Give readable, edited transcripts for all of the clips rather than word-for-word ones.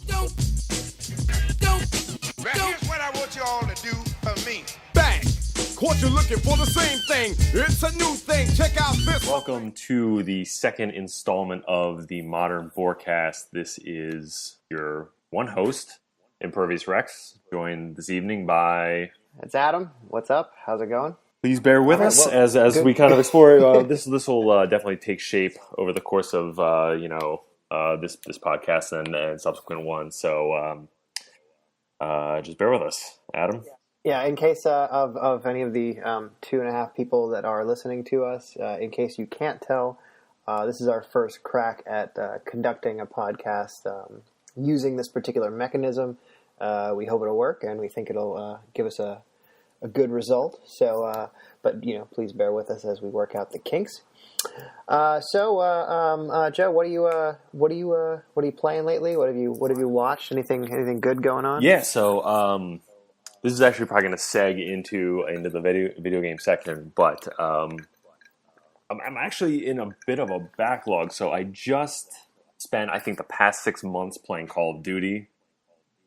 Here's what I want you all to do for me. Bang! Caught you looking for the same thing. It's a new thing. Check out this. Welcome to the second installment of the Modern Borecast. This is your one host, Impervious Rex, joined this evening by... It's Adam. What's up? How's it going? Please bear with us as we kind of explore. This will definitely take shape over the course of this podcast and subsequent ones. So just bear with us, Adam. Yeah, in case of any of the 2.5 people that are listening to us, in case you can't tell, this is our first crack at conducting a podcast using this particular mechanism. We hope it'll work, and we think it'll give us a good result. So, but please bear with us as we work out the kinks. Joe, what are you playing lately? What have you watched? Anything good going on? Yeah. So this is actually probably going to seg into the video game section, but I'm actually in a bit of a backlog. So I just spent, I think, the past 6 months playing Call of Duty.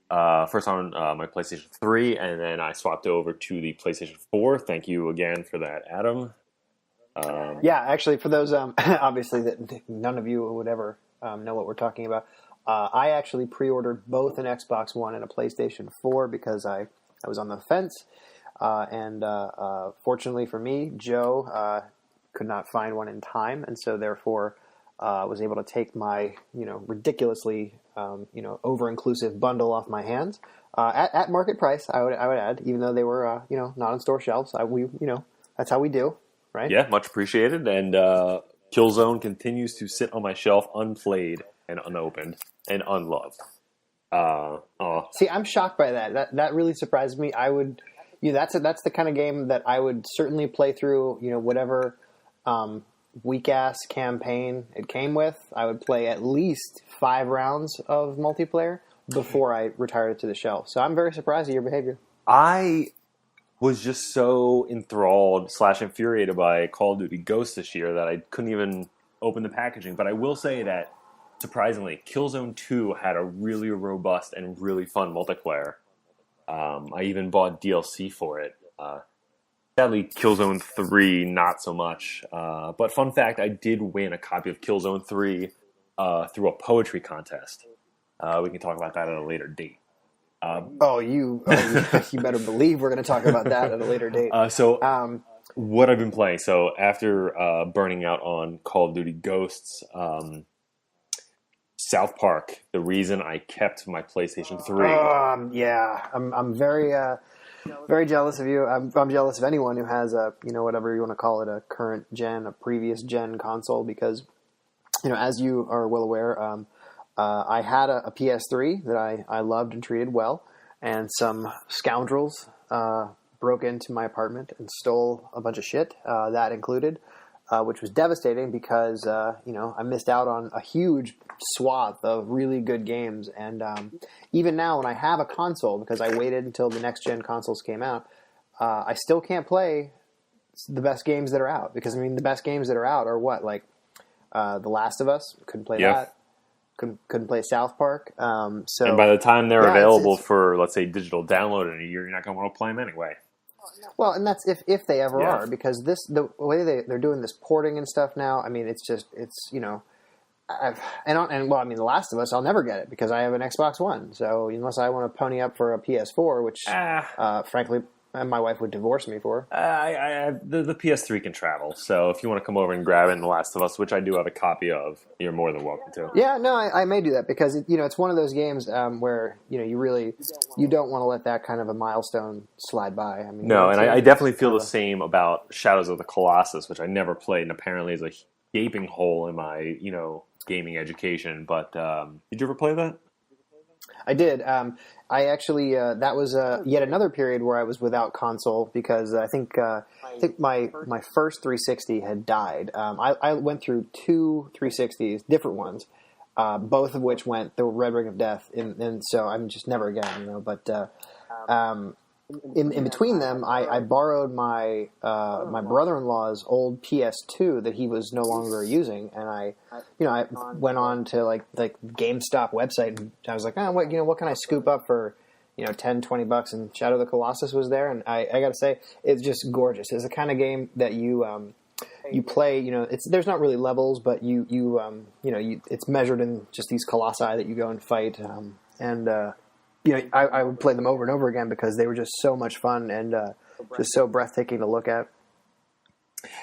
First on my PlayStation 3, and then I swapped over to the PlayStation 4. Thank you again for that, Adam. Yeah, actually, for those, obviously, that none of you would ever know what we're talking about, I actually pre-ordered both an Xbox One and a PlayStation 4 because I was on the fence, and fortunately for me, Joe could not find one in time, and so therefore was able to take my ridiculously over-inclusive bundle off my hands at market price. I would add, even though they were not on store shelves. That's how we do, right? Yeah, much appreciated. And Killzone continues to sit on my shelf, unplayed and unopened and unloved. See, I'm shocked by that. That really surprised me. I would, that's the kind of game that I would certainly play through. Whatever weak-ass campaign it came with, I would play at least 5 rounds of multiplayer before I retired it to the shelf. So I'm very surprised at your behavior. I was just so enthralled / infuriated by Call of Duty Ghosts this year that I couldn't even open the packaging. But I will say that, surprisingly, Killzone 2 had a really robust and really fun multiplayer. I even bought DLC for it. Sadly, Killzone 3, not so much. But fun fact, I did win a copy of Killzone 3 through a poetry contest. We can talk about that at a later date. You better believe we're going to talk about that at a later date. What I've been playing. So after burning out on Call of Duty Ghosts, South Park, the reason I kept my PlayStation 3. I'm very jealous of you. I'm jealous of anyone who has a, whatever you want to call it, a current gen, a previous gen console, because, as you are well aware, I had a PS3 that I loved and treated well, and some scoundrels broke into my apartment and stole a bunch of shit, that included, which was devastating because, I missed out on a huge swath of really good games. And even now when I have a console, because I waited until the next gen consoles came out, I still can't play the best games that are out. Because, the best games that are out are what? Like The Last of Us? Couldn't play that. Couldn't play South Park. And by the time they're available for, let's say, digital download in a year, you're not going to want to play them anyway. Well, and that's if they ever are, because the way they're doing this porting and stuff now, The Last of Us, I'll never get it because I have an Xbox One. So unless I want to pony up for a PS4, which frankly my wife would divorce me for. The PS3 can travel, so if you want to come over and grab it in The Last of Us, which I do have a copy of, you're more than welcome to. Yeah, no, I may do that because it's one of those games where you don't want to let that kind of a milestone slide by. I definitely feel the same about Shadows of the Colossus, which I never played, and apparently is a gaping hole in my gaming education. But did you ever play that? I did. I actually that was yet another period where I was without console because I think my first 360 had died. I went through 2 360s, different ones, both of which went the Red Ring of Death, and so I'm just never again. But in between them, I borrowed my my brother-in-law's old PS2 that he was no longer using, and I went on to like GameStop website, and I was like, oh, what can I scoop up for $10-$20, and Shadow of the Colossus was there, and I got to say, it's just gorgeous. It's the kind of game that you play. There's not really levels, but it's measured in just these colossi that you go and fight, I would play them over and over again because they were just so much fun and just so breathtaking to look at.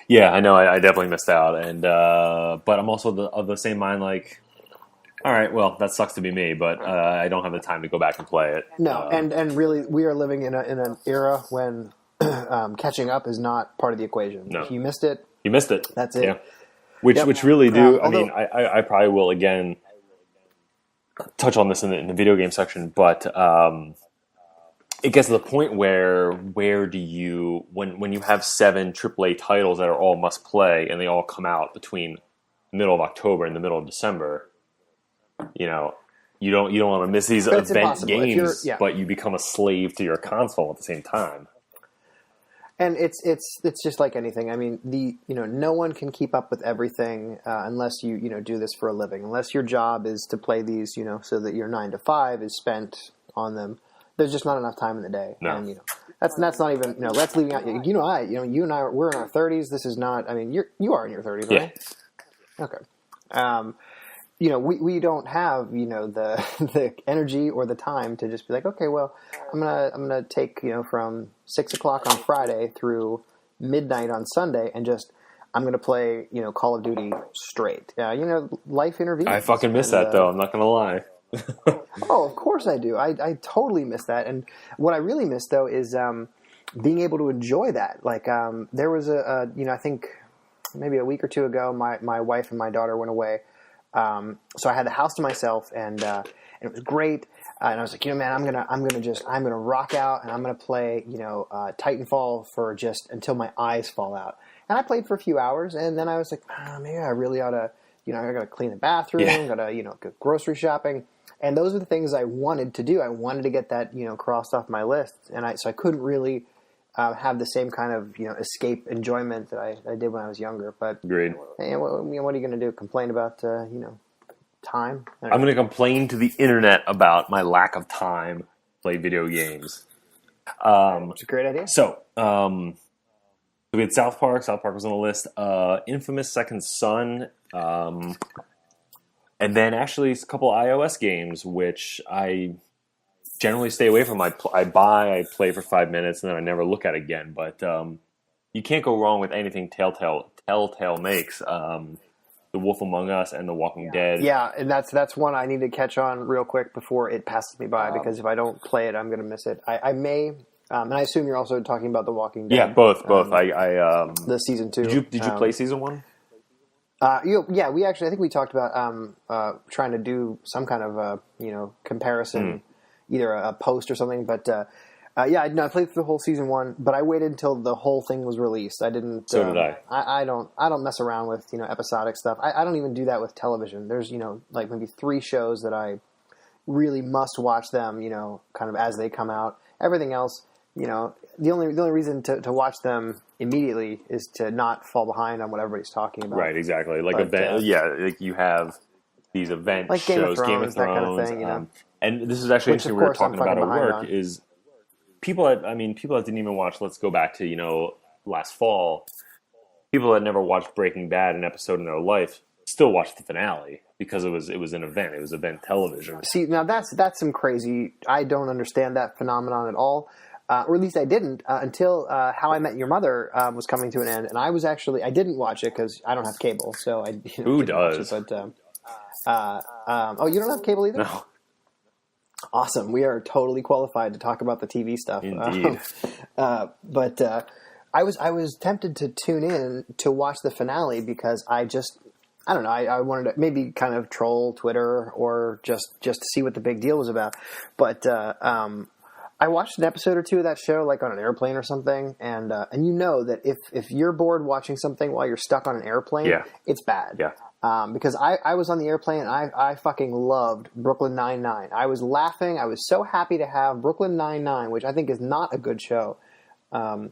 Yeah, I know. I definitely missed out, and but I'm also of the same mind. Like, all right, well, that sucks to be me, but I don't have the time to go back and play it. No, and really, we are living in an era when catching up is not part of the equation. No. If you missed it, you missed it. That's it. Yeah. Which really do. I probably will again touch on this in the video game section, but it gets to the point where do you when you have 7 AAA titles that are all must play and they all come out between the middle of October and the middle of December, you don't want to miss these event games, but you become a slave to your console at the same time. And it's just like anything. I mean, no one can keep up with everything unless you do this for a living. Unless your job is to play these, so that your 9 to 5 is spent on them. There's just not enough time in the day. No. And that's not even that's leaving out. You and I we're in our 30s. This is not. I mean, you are in your 30s, right? Yeah. Okay. We don't have the energy or the time to just be like, okay, well, I'm gonna take from 6 o'clock on Friday through midnight on Sunday and I'm gonna play Call of Duty straight. Life intervenes. I fucking miss that though. I'm not gonna lie. Oh, of course I do. I totally miss that. And what I really miss though is being able to enjoy that. Like there was I think maybe a week or two ago, my wife and my daughter went away. So I had the house to myself, and it was great. And I was like, man, I'm gonna rock out, and I'm gonna play, Titanfall for just until my eyes fall out. And I played for a few hours, and then I was like, maybe I really ought to, I gotta clean the bathroom, gotta, go grocery shopping. And those are the things I wanted to do. I wanted to get that, crossed off my list, and so I couldn't really have the same kind of escape enjoyment that I did when I was younger. But agreed. Hey, what are you going to do? Complain about time? I'm going to complain to the internet about my lack of time to play video games. It's a great idea. So we had South Park. South Park was on the list. Infamous Second Son. And then actually a couple iOS games, which I generally stay away from. I play for 5 minutes, and then I never look at it again. But you can't go wrong with anything Telltale makes. The Wolf Among Us and The Walking Dead. Yeah, and that's one I need to catch on real quick before it passes me by, because if I don't play it, I'm going to miss it. I may, and I assume you're also talking about The Walking Dead. Yeah, both. The season 2. Did you play season 1? Yeah, we actually, I think we talked about trying to do some kind of comparison, either a post or something. But I played through the whole season 1, but I waited until the whole thing was released. I didn't. So did I. I don't mess around with episodic stuff. I don't even do that with television. There's like maybe 3 shows that I really must watch them. Kind of as they come out. Everything else, the only reason to watch them immediately is to not fall behind on what everybody's talking about. Right, exactly. Like like you have these event like shows, Game of Thrones, that kind of thing. And this is actually interesting. We were talking about at work on. Is people that didn't even watch. Let's go back to last fall. People that never watched Breaking Bad an episode in their life still watched the finale because it was an event. It was event television. See, now that's some crazy. I don't understand that phenomenon at all. Or at least I didn't until How I Met Your Mother was coming to an end, and I didn't watch it because I don't have cable. So who does? It, but you don't have cable either? No. Awesome. We are totally qualified to talk about the TV stuff. Indeed. But I was tempted to tune in to watch the finale because I don't know. I wanted to maybe kind of troll Twitter or just to see what the big deal was about. But I watched an episode or 2 of that show, like on an airplane or something, and that if you're bored watching something while you're stuck on an airplane, it's bad. Yeah. because I was on the airplane and I fucking loved Brooklyn Nine-Nine. I was laughing. I was so happy to have Brooklyn Nine-Nine, which I think is not a good show. But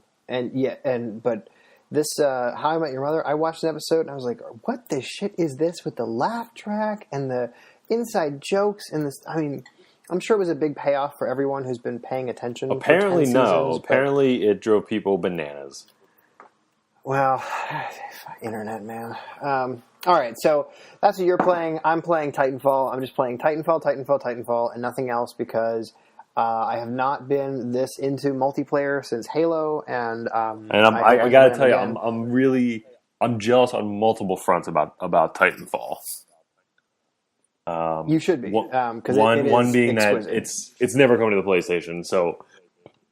this How I Met Your Mother, I watched an episode and I was like, what the shit is this with the laugh track and the inside jokes and this? I mean, I'm sure it was a big payoff for everyone who's been paying attention. Apparently, for 10 no. seasons, Apparently, it drove people bananas. Well, internet, man. All right, so that's what you're playing. I'm playing Titanfall. I'm just playing Titanfall, and nothing else because I have not been this into multiplayer since Halo, and I gotta tell you, I'm jealous on multiple fronts about Titanfall. You should be, because one being exquisite. that it's never coming to the PlayStation, so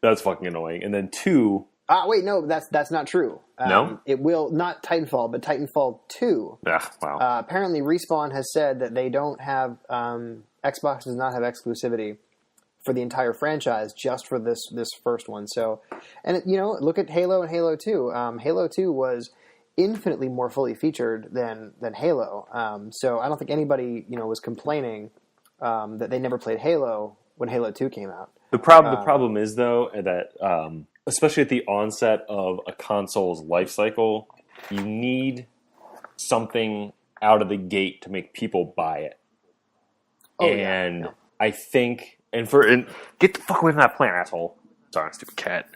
that's fucking annoying. And then two. Wait, no, that's not true. No? It will, not Titanfall, but Titanfall 2. Wow. Apparently, Respawn has said that they don't have, Xbox does not have exclusivity for the entire franchise, just for this first one. So, and look at Halo and Halo 2. Halo 2 was infinitely more fully featured than Halo. So I don't think anybody, was complaining that they never played Halo when Halo 2 came out. The problem is, though, that especially at the onset of a console's life cycle, you need something out of the gate to make people buy it. Yeah. I think, and get the fuck away from that plant, asshole. Sorry, stupid cat.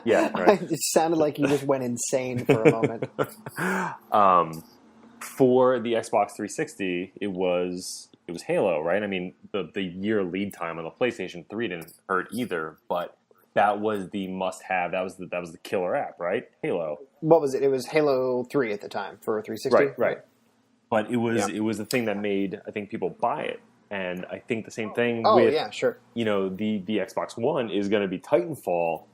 Yeah, right. It sounded like you just went insane for a moment. For the Xbox 360, it was Halo, right? I mean, the year lead time on the PlayStation 3 didn't hurt either, but that was the must-have. That was the killer app, right? Halo. What was it? It was Halo 3 at the time for 360. Right. But it was the thing that made, I think, people buy it. And I think the same thing with yeah, sure. the Xbox One is going to be Titanfall.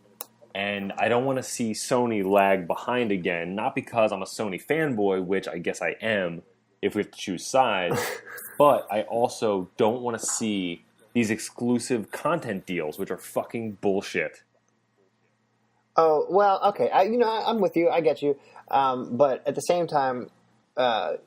And I don't want to see Sony lag behind again, not because I'm a Sony fanboy, which I guess I am if we have to choose sides, but I also don't want to see these exclusive content deals, which are fucking bullshit. Oh, well, okay. I'm with you. I get you. But at the same time, a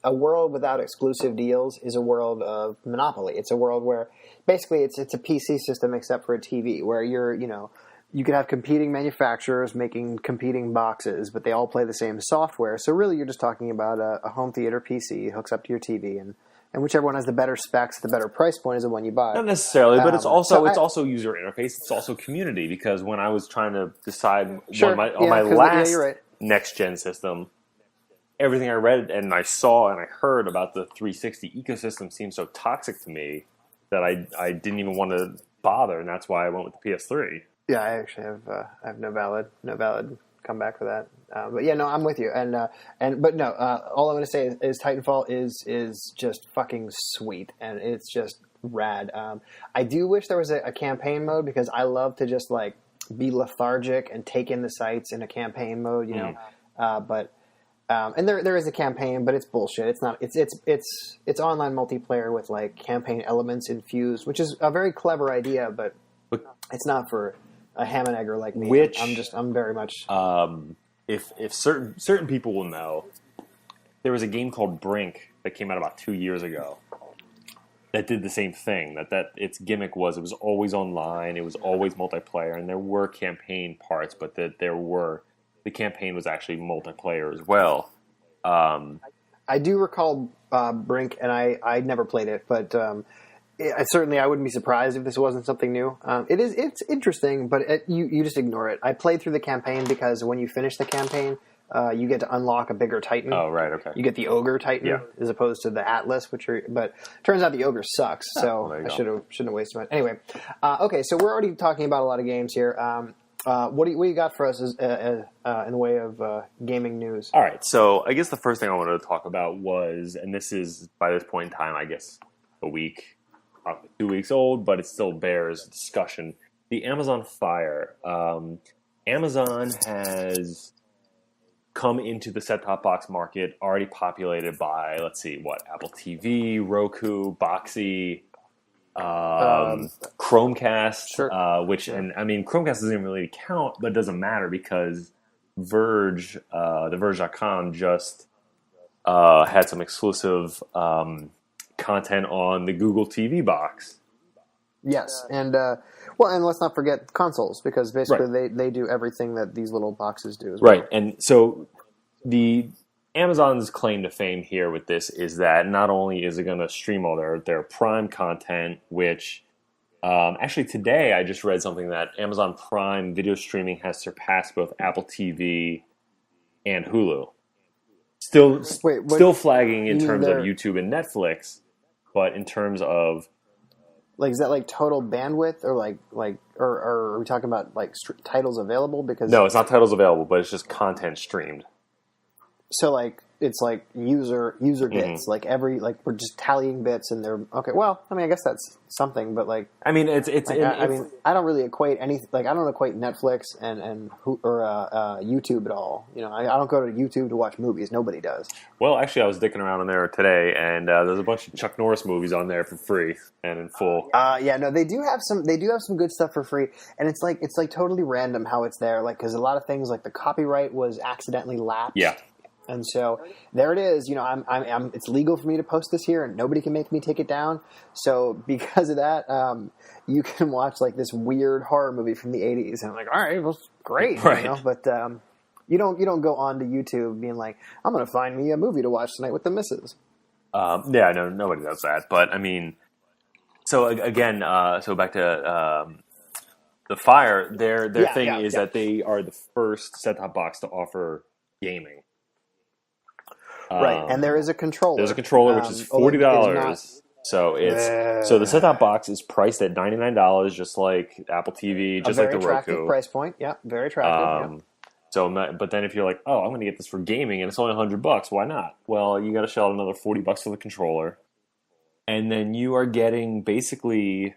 world without exclusive deals is a world of monopoly. It's a world where basically it's a PC system except for a TV, where you could have competing manufacturers making competing boxes, but they all play the same software. So really, you're just talking about a home theater PC hooks up to your TV, and whichever one has the better specs, the better price point is the one you buy. Not necessarily, but it's also user interface. It's also community, because when I was trying to decide on my last next gen system, everything I read and I saw and I heard about the 360 ecosystem seemed so toxic to me that I didn't even want to bother, and that's why I went with the PS3. Yeah, I actually have no valid comeback for that. But yeah, no, I'm with you. But no, all I'm going to say is Titanfall is just fucking sweet, and it's just rad. I do wish there was a campaign mode, because I love to just like be lethargic and take in the sights in a campaign mode, But there is a campaign, but it's bullshit. It's not. It's online multiplayer with like campaign elements infused, which is a very clever idea, but it's not for a ham and egger like me. Which I'm very much. If certain people will know, there was a game called Brink that came out about 2 years ago that did the same thing. That its gimmick was it was always online, it was always multiplayer, and there were campaign parts, but the campaign was actually multiplayer as well. I do recall Brink, and I never played it, but. I wouldn't be surprised if this wasn't something new. It's interesting, but you just ignore it. I played through the campaign because when you finish the campaign, you get to unlock a bigger Titan. Oh, right, okay. You get the Ogre Titan as opposed to the Atlas, but turns out the Ogre sucks, so I shouldn't have wasted my. Anyway, okay, so we're already talking about a lot of games here. What do you got for us in the way of gaming news? All right, so I guess the first thing I wanted to talk about was, and this is by this point in time, I guess a week. 2 weeks old, but it still bears discussion. The Amazon Fire. Amazon has come into the set-top box market already populated by, Apple TV, Roku, Boxy, Chromecast, sure. Chromecast doesn't really count, but it doesn't matter because Verge, the Verge.com just had some exclusive content on the Google TV box. Yes, and and let's not forget consoles, because basically they do everything that these little boxes do as well. Right, and so the Amazon's claim to fame here with this is that not only is it going to stream all their Prime content, which actually today I just read something that Amazon Prime video streaming has surpassed both Apple TV and Hulu. Still flagging in terms of YouTube and Netflix, but in terms of like, is that like total bandwidth, or or are we talking about like titles available? Because no, it's not titles available, but it's just content streamed. So like it's like user bits, like we're just tallying bits, and they're okay. Well, I mean, I guess that's something, but like I mean, it's I mean, I don't really equate anything. Like I don't equate Netflix and YouTube at all. You know, I don't go to YouTube to watch movies. Nobody does. Well, actually, I was dicking around in there today, and there's a bunch of Chuck Norris movies on there for free and in full. Yeah, no, they do have some good stuff for free, and it's like totally random how it's there. Like, because a lot of things, like the copyright was accidentally lapsed. Yeah. And so there it is. You know, it's legal for me to post this here, and nobody can make me take it down. So because of that, you can watch like this weird horror movie from the '80s, and I'm like, all right, well, great, right. You know? But you don't go on to YouTube being like, I'm going to find me a movie to watch tonight with the missus. Yeah, no, nobody does that. But I mean, so again, so back to the Fire. Their thing is that they are the first set-top box to offer gaming. Right, and there is a controller. There's a controller which is $40. So so the set-top box is priced at $99, just like Apple TV, just like the Roku. Very attractive price point. Yeah, very attractive. Yeah. So, but then if you're like, oh, I'm going to get this for gaming and it's only $100, why not? Well, you got to shell out another $40 for the controller, and then you are getting basically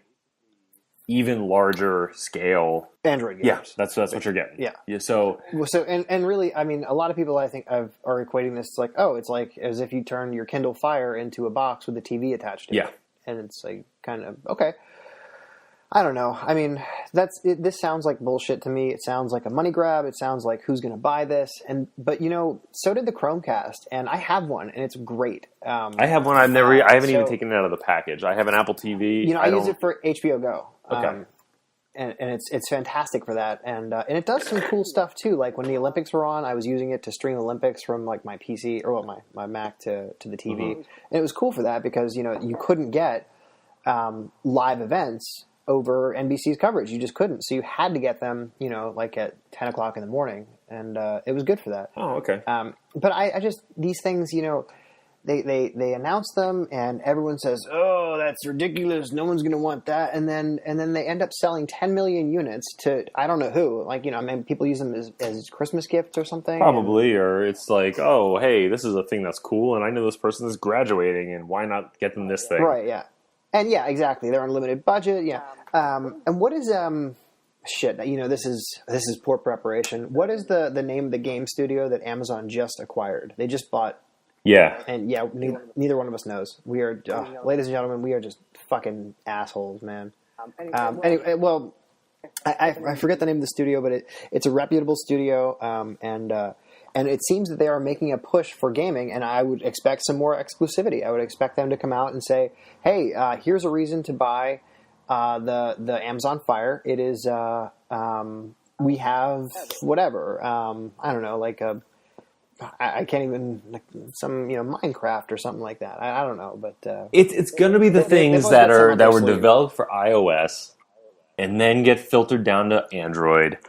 even larger scale Android games. Yeah, that's what you're getting. Yeah. So and really, I mean, a lot of people I think are equating this to like, oh, it's like as if you turn your Kindle Fire into a box with a TV attached to it. And it's like kind of okay. I don't know. I mean, this sounds like bullshit to me. It sounds like a money grab. It sounds like who's going to buy this? But you know, so did the Chromecast, and I have one, and it's great. I have one. I haven't even taken it out of the package. I have an Apple TV. You know, I use it for HBO Go. Okay. And it's fantastic for that, and it does some cool stuff too. Like when the Olympics were on, I was using it to stream Olympics from like my PC or my Mac to the TV, and it was cool for that because you know you couldn't get live events over NBC's coverage. You just couldn't, so you had to get them, you know, like at 10 o'clock in the morning, and it was good for that. Oh, okay. But I just these things, you know. They announce them and everyone says, "Oh, that's ridiculous. No one's going to want that." And then they end up selling 10 million units to I don't know who. Like, you know, I mean, people use them as Christmas gifts or something. Probably, or it's like, "Oh, hey, this is a thing that's cool and I know this person is graduating and why not get them this thing?" Right, yeah. And yeah, exactly. They're on a limited budget, yeah. And what is shit, you know, this is poor preparation. What is the name of the game studio that Amazon just acquired? They just bought. Yeah. And yeah, neither one of us knows. We are, ladies and gentlemen, we are just fucking assholes, man. Anyway, well, I forget the name of the studio, but it's a reputable studio, and it seems that they are making a push for gaming, and I would expect some more exclusivity. I would expect them to come out and say, hey, here's a reason to buy the Amazon Fire. It is, we have whatever, I don't know, like a... I can't even like some Minecraft or something like that. I don't know, but it's going to be the things that were developed for iOS and then get filtered down to Android,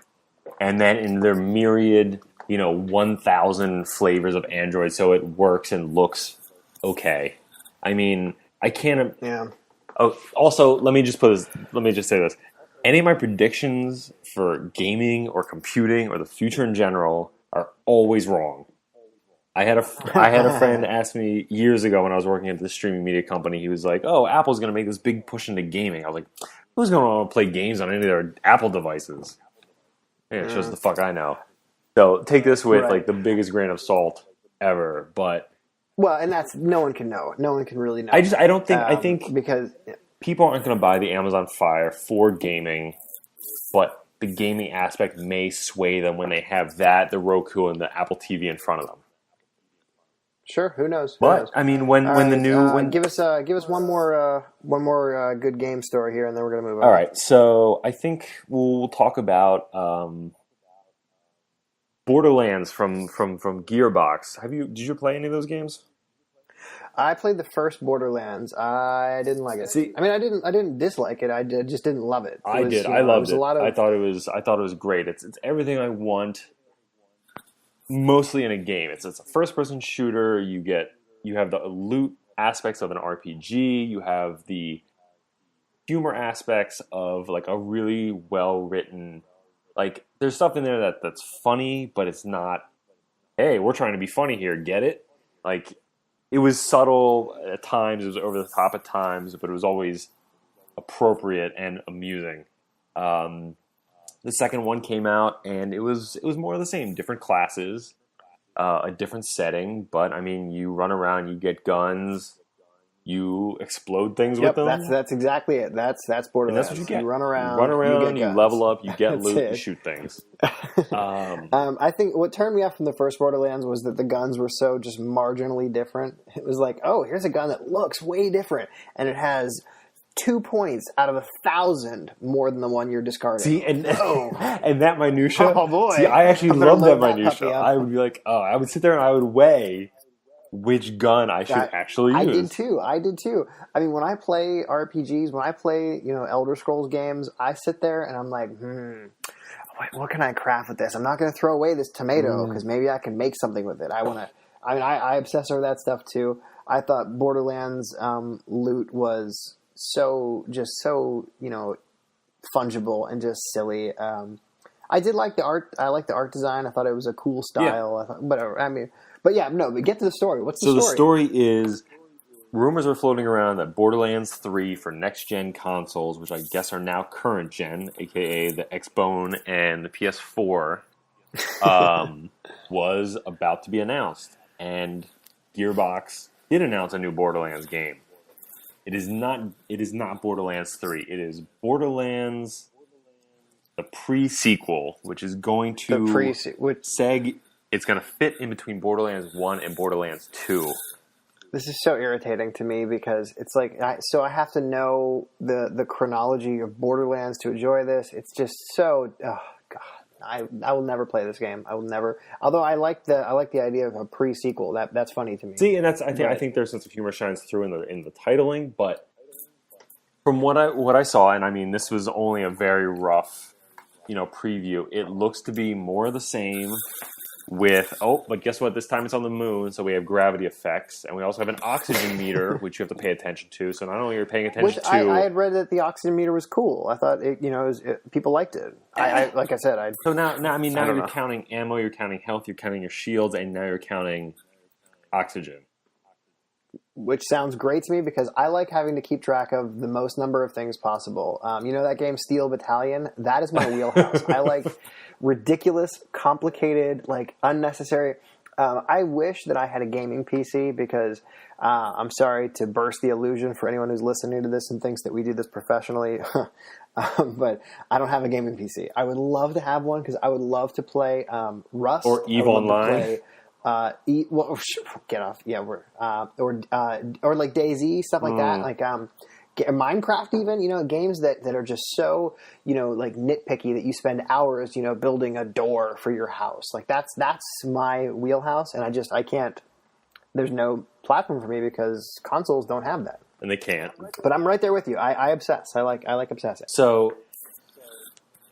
and then in their myriad 1,000 flavors of Android, so it works and looks okay. I mean, I can't. Yeah. Oh, also, let me just say this: any of my predictions for gaming or computing or the future in general are always wrong. I had a friend ask me years ago when I was working at this streaming media company. He was like, "Oh, Apple's going to make this big push into gaming." I was like, "Who's going to want to play games on any of their Apple devices?" Yeah, it shows the fuck I know. So take this with like the biggest grain of salt ever. But and that's no one can know. No one can really know. I think because people aren't going to buy the Amazon Fire for gaming, but the gaming aspect may sway them when they have that, the Roku, and the Apple TV in front of them. Sure, who knows? But I mean, when the new give us one more good game story here, and then we're gonna move on. All right, so I think we'll talk about Borderlands from Gearbox. Did you play any of those games? I played the first Borderlands. I didn't like it. See, I mean, I didn't dislike it. I just didn't love it. I did. I loved it. I thought it was great. It's everything I want. Mostly in a game. It's a first-person shooter. You have the loot aspects of an RPG. You have the humor aspects of like a really well-written. Like there's stuff in there that's funny, but it's not. Hey, we're trying to be funny here. Get it? Like it was subtle at times. It was over the top at times, but it was always appropriate and amusing. The second one came out, and it was more of the same. Different classes, a different setting, but I mean, you run around, you get guns, you explode things with them. That's exactly it. That's Borderlands. And that's what you get. You run around, you level up, you get loot, you shoot things. I think what turned me off from the first Borderlands was that the guns were so just marginally different. It was like, oh, here's a gun that looks way different, and it has 2 points out of 1,000 more than the one you're discarding. See, and that minutia. Oh boy! See, I actually love that minutia. I would be like, I would sit there and I would weigh which gun I should actually use. I did too. I mean, when I play RPGs, when I play Elder Scrolls games, I sit there and I'm like, what can I craft with this? I'm not going to throw away this tomato because maybe I can make something with it. I obsess over that stuff too. I thought Borderlands loot was so fungible and just silly. I did like the art. I like the art design. I thought it was a cool style. Yeah. I thought, but get to the story. What's the story? So the story is, rumors are floating around that Borderlands 3 for next-gen consoles, which I guess are now current-gen, aka the Xbone and the PS4, was about to be announced. And Gearbox did announce a new Borderlands game. It is not Borderlands 3. It is Borderlands, the pre-sequel, which is going to it's going to fit in between Borderlands 1 and Borderlands 2. This is so irritating to me because it's like, I have to know the chronology of Borderlands to enjoy this. It's just so, oh God, I will never play this game. I will never. Although I like the idea of a pre-sequel. That's funny to me. See, and I think their sense of humor shines through in the titling. But from what I saw, and I mean, this was only a very rough, preview. It looks to be more of the same. But guess what? This time it's on the moon, so we have gravity effects, and we also have an oxygen meter, which you have to pay attention to. So not only are you paying attention I had read that the oxygen meter was cool. I thought people liked it. Like I said, So now you're counting ammo, you're counting health, you're counting your shields, and now you're counting oxygen. Which sounds great to me because I like having to keep track of the most number of things possible. That game Steel Battalion? That is my wheelhouse. I like ridiculous, complicated, like unnecessary. I wish that I had a gaming PC because I'm sorry to burst the illusion for anyone who's listening to this and thinks that we do this professionally, but I don't have a gaming PC. I would love to have one because I would love to play Rust or EVE Online. Get off. Yeah, or like DayZ, stuff like that. Like Minecraft, even games that are just so like nitpicky that you spend hours building a door for your house. Like that's my wheelhouse, and I can't. There's no platform for me because consoles don't have that, and they can't. But I'm right there with you. I obsess. I like obsessing. So.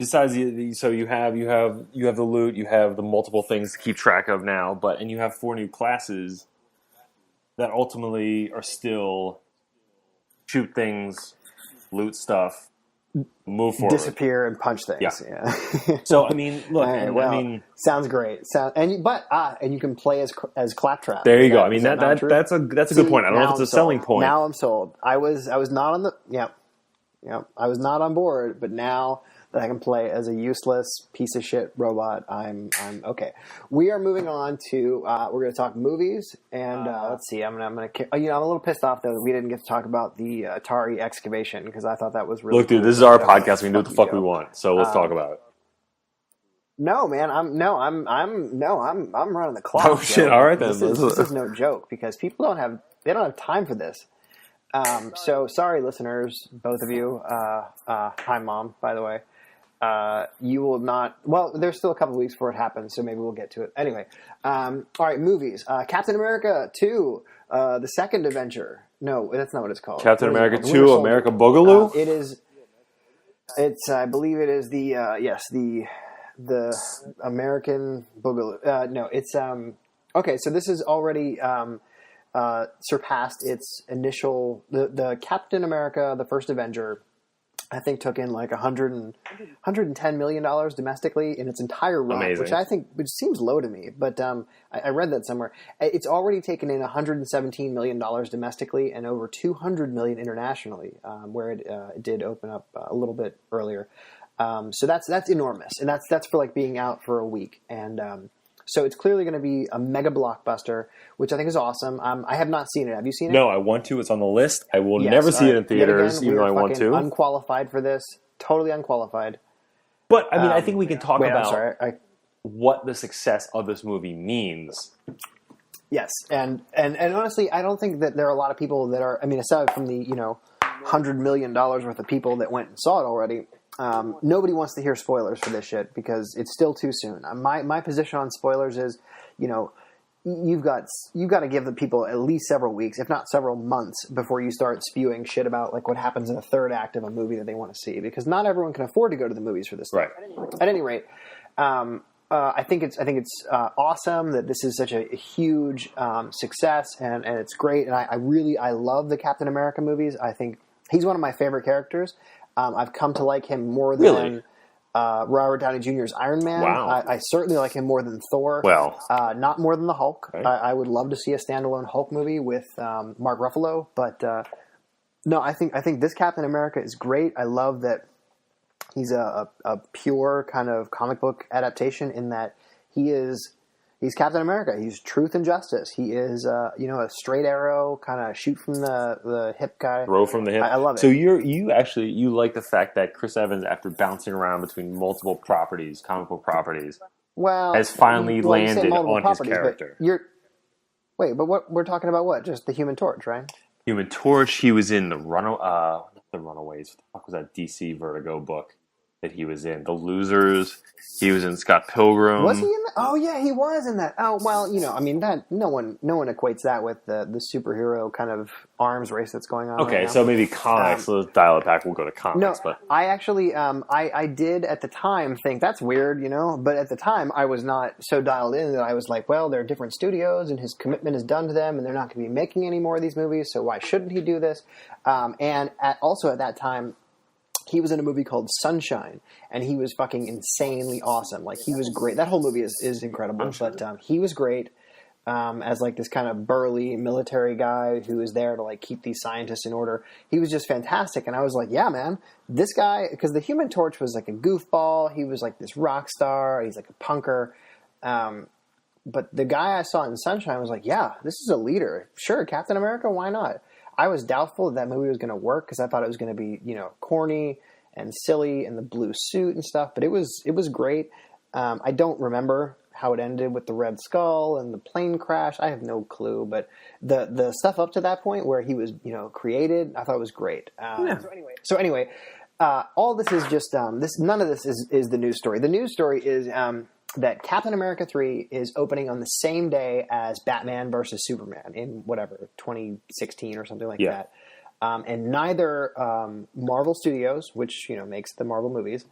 Besides, so you have the loot, you have the multiple things to keep track of now, and you have 4 new classes that ultimately are still shoot things, loot stuff, move forward, disappear, and punch things. Yeah. So I mean, look, sounds great. And you can play as Claptrap. There you go. I mean that's a good point. I don't know if it's a selling point. Now I'm sold. I was not on the I was not on board, but now that I can play as a useless piece of shit robot, I'm okay. We are moving on to we're going to talk movies, and let's see. I'm a little pissed off though that we didn't get to talk about the Atari excavation because I thought that was really. Look, dude, this is our podcast. We can do what the fuck we want, so let's talk about it. No, man, I'm running the clock. Oh, shit, Joe. all right, then. This is no joke because people don't have time for this. So sorry, listeners, both of you. Hi, Mom, by the way. You will not. Well, there's still a couple weeks before it happens, so maybe we'll get to it. Anyway, all right, movies. Captain America 2, the second adventure. No, that's not what it's called. Captain What is it America called? 2, America Boogaloo? It is. It's. I believe it is the. The American Boogaloo. No, it's. Okay, so this has already surpassed its initial. The Captain America, the first Avenger, I think took in like $110 million domestically in its entire run, Amazing. which seems low to me, but I read that somewhere. It's already taken in $117 million domestically and over $200 million internationally, where it did open up a little bit earlier. So that's enormous, and that's for like being out for a week, and so it's clearly going to be a mega blockbuster, which I think is awesome. I have not seen it. Have you seen it? No, I want to. It's on the list. I will Yes, never see all it right. in theaters, Yet again, even we though are I want fucking to. Unqualified for this. Totally unqualified. But, I mean, I think we can talk Wait, I'm about sorry. what the success of this movie means. Yes, and honestly, I don't think that there are a lot of people that are. I mean, aside from the $100 million worth of people that went and saw it already, nobody wants to hear spoilers for this shit because it's still too soon. My position on spoilers is, you've got to give the people at least several weeks, if not several months, before you start spewing shit about like what happens in the third act of a movie that they want to see, because not everyone can afford to go to the movies for this stuff. Right. At any rate. I think it's awesome that this is such a huge success, and it's great. And I love the Captain America movies. I think he's one of my favorite characters. I've come to like him more than Robert Downey Jr.'s Iron Man. Wow. I certainly like him more than Thor. Well. Not more than the Hulk. Okay. I would love to see a standalone Hulk movie with Mark Ruffalo. But no, I think this Captain America is great. I love that he's a pure kind of comic book adaptation in that he's Captain America. He's truth and justice. He is a straight arrow, kind of shoot from the hip guy. Throw from the hip. I love it. So you like the fact that Chris Evans, after bouncing around between multiple properties, comic book properties, has finally you say landed multiple on his properties, character. But what we're talking about? What? Just the Human Torch, right? Human Torch. He was in the Runaways. What the fuck was that DC Vertigo book that he was in? The Losers. He was in Scott Pilgrim. Was he in that? Oh yeah, he was in that. Oh well, I mean that no one equates that with the superhero kind of arms race that's going on. Okay, right now. so maybe comics. Let's dial it back. We'll go to No, comics. But I actually, I did at the time think that's weird, but at the time I was not so dialed in that I was like, well, they're different studios and his commitment is done to them and they're not going to be making any more of these movies, so why shouldn't he do this? Also at that time, he was in a movie called Sunshine, and he was fucking insanely awesome. Like, he was great. That whole movie is incredible, but he was great. As like this kind of burly military guy who is there to like keep these scientists in order. He was just fantastic. And I was like, yeah, man, this guy, because the Human Torch was like a goofball. He was like this rock star. He's like a punker. But the guy I saw in Sunshine was like, yeah, this is a leader. Sure, Captain America, why not? I was doubtful that movie was going to work because I thought it was going to be, corny and silly and the blue suit and stuff. But it was great. I don't remember how it ended with the Red Skull and the plane crash. I have no clue, but the stuff up to that point where he was, created, I thought it was great. So anyway, all this is just none of this is the news story. The news story is that Captain America 3 is opening on the same day as Batman versus Superman in 2016 or something like that. And neither Marvel Studios, which makes the Marvel movies,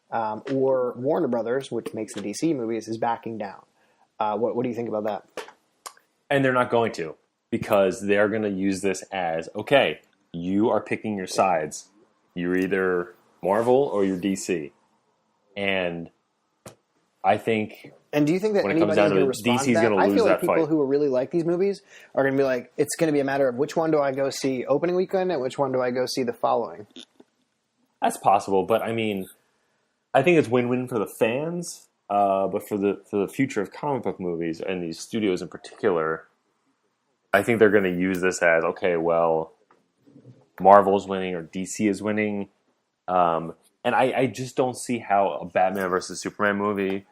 or Warner Brothers, which makes the DC movies, is backing down. What do you think about that? And they're not going to, because they're going to use this as, okay, you are picking your sides. You're either Marvel or you're DC. And I think... And do you think that when it comes down to it, DC's going to lose that fight? I feel like people who really like these movies are going to be like, it's going to be a matter of which one do I go see opening weekend and which one do I go see the following. That's possible, but I mean... I think it's win-win for the fans, but for the future of comic book movies and these studios in particular, I think they're going to use this as, okay, well, Marvel's winning or DC is winning, and I just don't see how a Batman versus Superman movie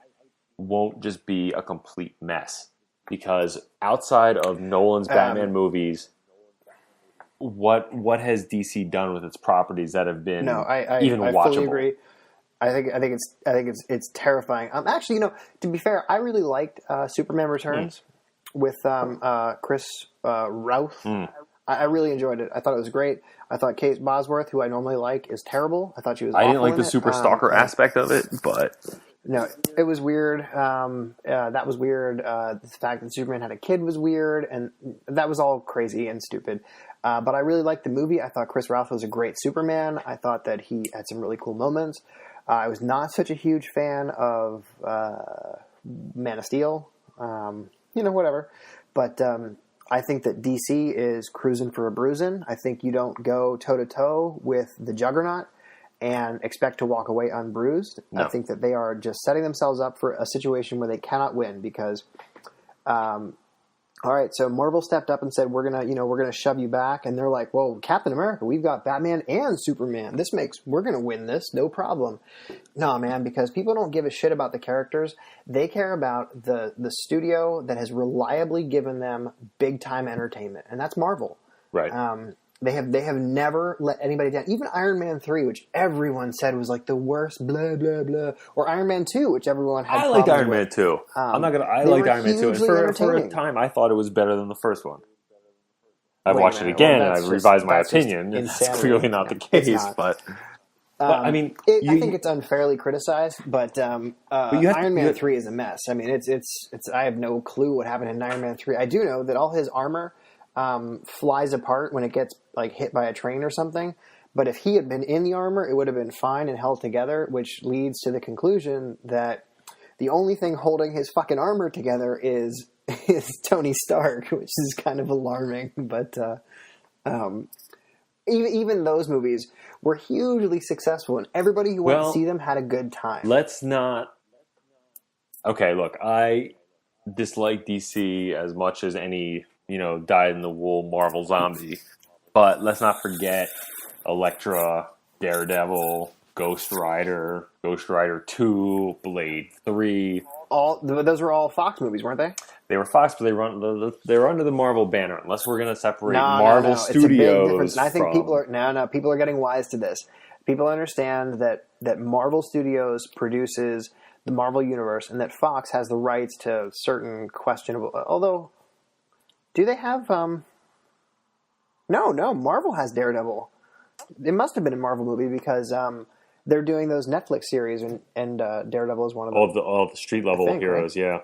won't just be a complete mess. Because outside of Nolan's Batman movies, what has DC done with its properties that have been even watchable? I fully agree. I think it's terrifying. Actually, to be fair, I really liked Superman Returns with Chris Routh. I really enjoyed it. I thought it was great. I thought Kate Bosworth, who I normally like, is terrible. I thought she was. I didn't like the super stalker aspect of it, but no, it was weird. That was weird. The fact that Superman had a kid was weird, and that was all crazy and stupid. But I really liked the movie. I thought Chris Routh was a great Superman. I thought that he had some really cool moments. I was not such a huge fan of Man of Steel. Whatever. But I think that DC is cruising for a bruising. I think you don't go toe-to-toe with the Juggernaut and expect to walk away unbruised. No. I think that they are just setting themselves up for a situation where they cannot win because, all right, so Marvel stepped up and said, we're gonna shove you back. And they're like, well, Captain America, we've got Batman and Superman. We're going to win this. No problem. No, man, because people don't give a shit about the characters. They care about the studio that has reliably given them big time entertainment. And that's Marvel. Right. They have never let anybody down. Even Iron Man 3, which everyone said was like the worst, blah, blah, blah. Or Iron Man 2, which everyone had I liked Iron Man 2. I liked Iron Man 2. And for a time, I thought it was better than the first one. I've watched it again, and I've revised my opinion. It's clearly not the case, but I mean... I think it's unfairly criticized, but Iron Man 3 is a mess. I mean, it's I have no clue what happened in Iron Man 3. I do know that all his armor... flies apart when it gets like hit by a train or something. But if he had been in the armor, it would have been fine and held together, which leads to the conclusion that the only thing holding his fucking armor together is Tony Stark, which is kind of alarming. But even those movies were hugely successful, and everybody who went to see them had a good time. Let's not... Okay, look, I dislike DC as much as any... dyed-in-the-wool Marvel zombie. But let's not forget Elektra, Daredevil, Ghost Rider 2, Blade 3. Those were all Fox movies, weren't they? They were Fox, but they were under the Marvel banner. Unless we're going to separate Marvel Studios. And I think people are getting wise to this. People understand that Marvel Studios produces the Marvel Universe and that Fox has the rights to certain questionable... Although... Do they have... No, Marvel has Daredevil. It must have been a Marvel movie because they're doing those Netflix series and Daredevil is one of them. All the street-level heroes, right? Yeah.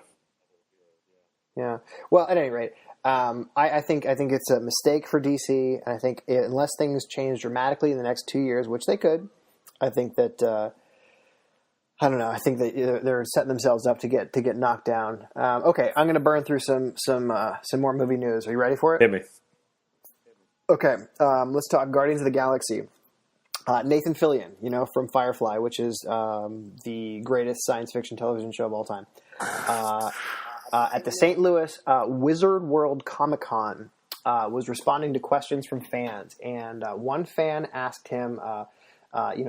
Yeah. Well, at any rate, I think it's a mistake for DC, and I think unless things change dramatically in the next 2 years, which they could, I think that... I don't know. I think that they're setting themselves up to get knocked down. Okay, I'm going to burn through some more movie news. Are you ready for it? Hit me. Okay, let's talk Guardians of the Galaxy. Nathan Fillion, from Firefly, which is the greatest science fiction television show of all time. At the St. Louis Wizard World Comic-Con, was responding to questions from fans, and one fan asked him.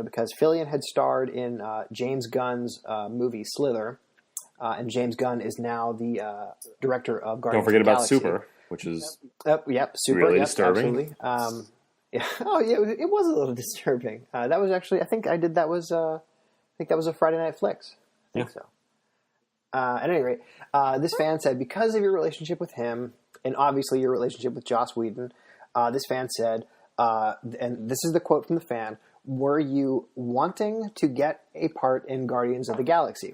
Because Fillion had starred in James Gunn's movie Slither, and James Gunn is now the director of Guardians of the Galaxy. Don't forget about Super, which is Super, really disturbing. Absolutely. It was a little disturbing. That was actually, I think that was a Friday Night Flicks. I think so. At any rate, this fan said, because of your relationship with him, and obviously your relationship with Joss Whedon, this fan said, and this is the quote from the fan, were you wanting to get a part in Guardians of the Galaxy?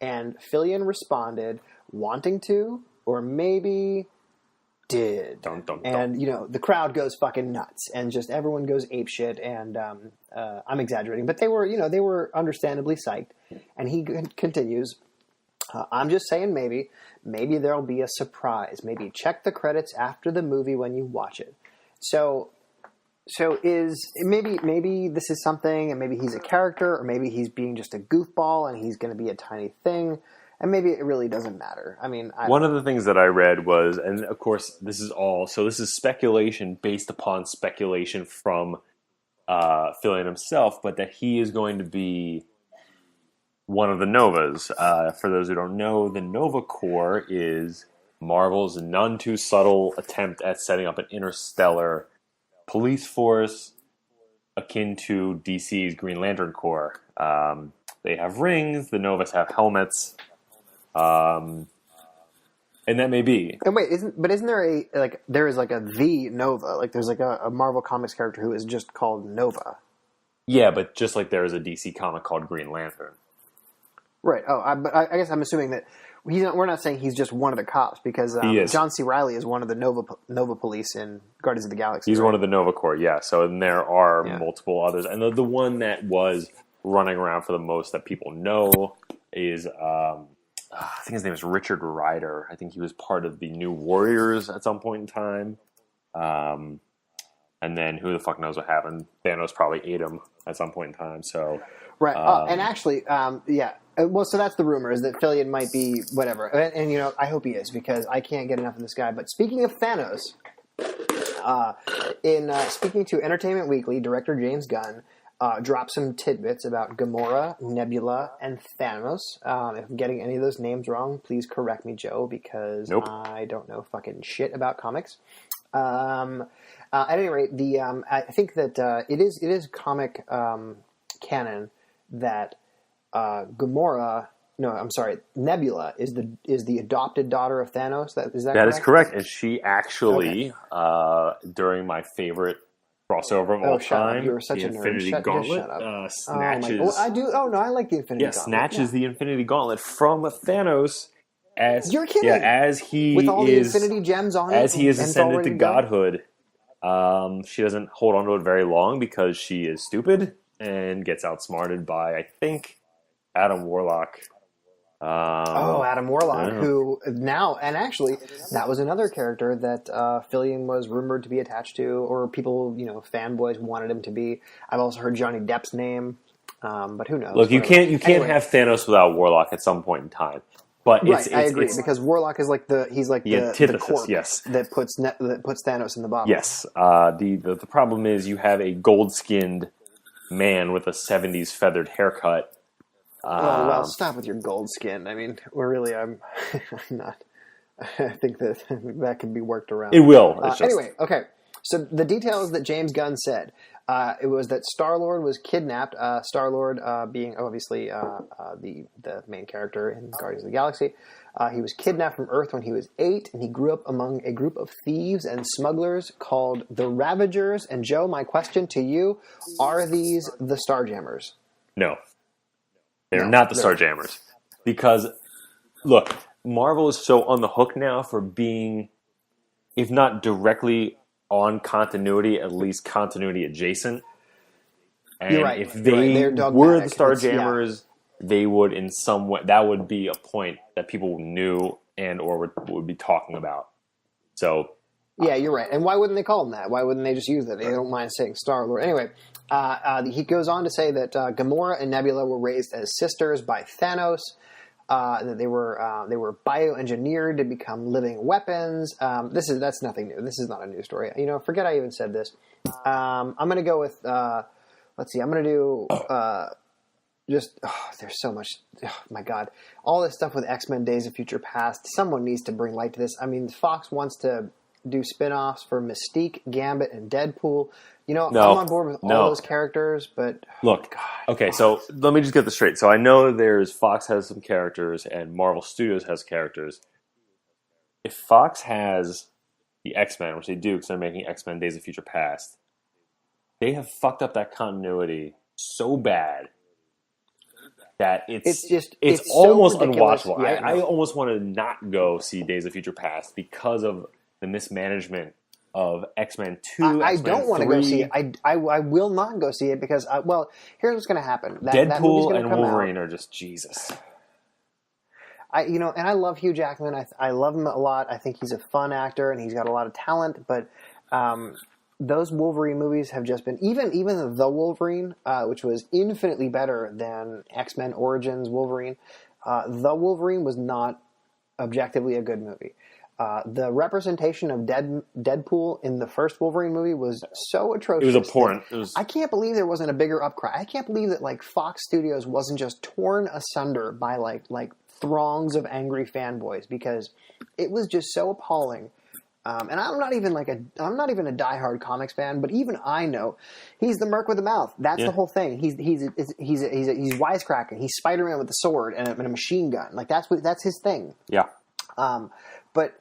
And Fillion responded, wanting to, or maybe did. And, the crowd goes fucking nuts, and just everyone goes apeshit, and I'm exaggerating, but they were understandably psyched. And he continues, I'm just saying maybe there'll be a surprise. Maybe check the credits after the movie when you watch it. So is maybe this is something, and maybe he's a character, or maybe he's being just a goofball, and he's going to be a tiny thing, and maybe it really doesn't matter. I mean, one of the things that I read was, and of course this is speculation based upon speculation from Fillion himself, but that he is going to be one of the Novas. For those who don't know, the Nova Corps is Marvel's none too subtle attempt at setting up an interstellar police force akin to DC's Green Lantern Corps. They have rings. The Novas have helmets. And that may be. And wait, isn't there there is like a the Nova? Like there's like a Marvel Comics character who is just called Nova. Yeah, but just like there is a DC comic called Green Lantern. Right. But I guess I'm assuming that we're not saying he's just one of the cops because John C. Reilly is one of the Nova Police in Guardians of the Galaxy. He's right? one of the Nova Corps, yeah. So and there are multiple others. And the one that was running around for the most that people know is, I think his name is Richard Rider. I think he was part of the New Warriors at some point in time. And then who the fuck knows what happened. Thanos probably ate him at some point in time. So right. And actually, well, so that's the rumor, is that Fillion might be whatever. And you know, I hope he is, because I can't get enough of this guy. But speaking of Thanos, in speaking to Entertainment Weekly, director James Gunn dropped some tidbits about Gamora, Nebula, and Thanos. If I'm getting any of those names wrong, please correct me, Joe, because I don't know fucking shit about comics. At any rate, I think that it is comic canon that Nebula is the adopted daughter of Thanos. That correct? Is correct, and she actually during my favorite crossover of all time, you were such the a nerd. Infinity Gauntlet, snatches. I do. Oh no, I like the Infinity Gauntlet. Snatches the Infinity Gauntlet from Thanos. As you're kidding. Yeah, as he with all is, the Infinity Gems on it, as he is and ascended to godhood. She doesn't hold on to it very long because she is stupid and gets outsmarted by, I think, Adam Warlock. Adam Warlock, who now, and actually, that was another character that Fillion was rumored to be attached to, or people, fanboys wanted him to be. I've also heard Johnny Depp's name, but who knows? Look, you can't have Thanos without Warlock at some point in time. But I agree, because Warlock is like the cork yes. that puts Thanos in the bottle. Yes. The problem is you have a gold-skinned man with a 70s feathered haircut. Well, stop with your gold skin. I mean, I'm not. I think that can be worked around. It will. Anyway, okay. So the details that James Gunn said, it was that Star-Lord was kidnapped. Star-Lord being obviously the main character in Guardians of the Galaxy. He was kidnapped from Earth when he was 8, and he grew up among a group of thieves and smugglers called the Ravagers. And Joe, my question to you, are these the Starjammers? No. They're not the Starjammers. Because, look, Marvel is so on the hook now for being, if not directly on continuity, at least continuity adjacent. And you're right. if they were the Starjammers, they would in some way, that would be a point that people knew and or would be talking about. So yeah, you're right. And why wouldn't they call them that? Why wouldn't they just use that? They don't mind saying Star-Lord. Anyway, he goes on to say that Gamora and Nebula were raised as sisters by Thanos. That they were bioengineered to become living weapons. That's nothing new. This is not a new story. Forget I even said this. I'm going to go with. Let's see. I'm going to do. There's so much. Oh my God, all this stuff with X-Men: Days of Future Past. Someone needs to bring light to this. I mean, Fox wants to do spin-offs for Mystique, Gambit, and Deadpool. I'm on board with all those characters, but look, okay, so let me just get this straight. So I know Fox has some characters and Marvel Studios has characters. If Fox has the X-Men, which they do because they're making X-Men Days of Future Past, they have fucked up that continuity so bad that it's almost so unwatchable. Yeah, I almost want to not go see Days of Future Past because of the mismanagement of X-Men 2, I don't want to go see it. I will not go see it because, here's what's going to happen. Deadpool and Wolverine are just Jesus. And I love Hugh Jackman. I love him a lot. I think he's a fun actor and he's got a lot of talent. But those Wolverine movies have just been even The Wolverine, which was infinitely better than X-Men Origins Wolverine. The Wolverine was not objectively a good movie. The representation of Deadpool in the first Wolverine movie was so atrocious. It was abhorrent. I can't believe there wasn't a bigger upcry. I can't believe that like Fox Studios wasn't just torn asunder by like throngs of angry fanboys, because it was just so appalling. And I'm not even a diehard comics fan, but even I know he's the merc with the mouth. That's the whole thing. He's wisecracking. He's Spider-Man with a sword and a machine gun. Like that's his thing. Yeah. But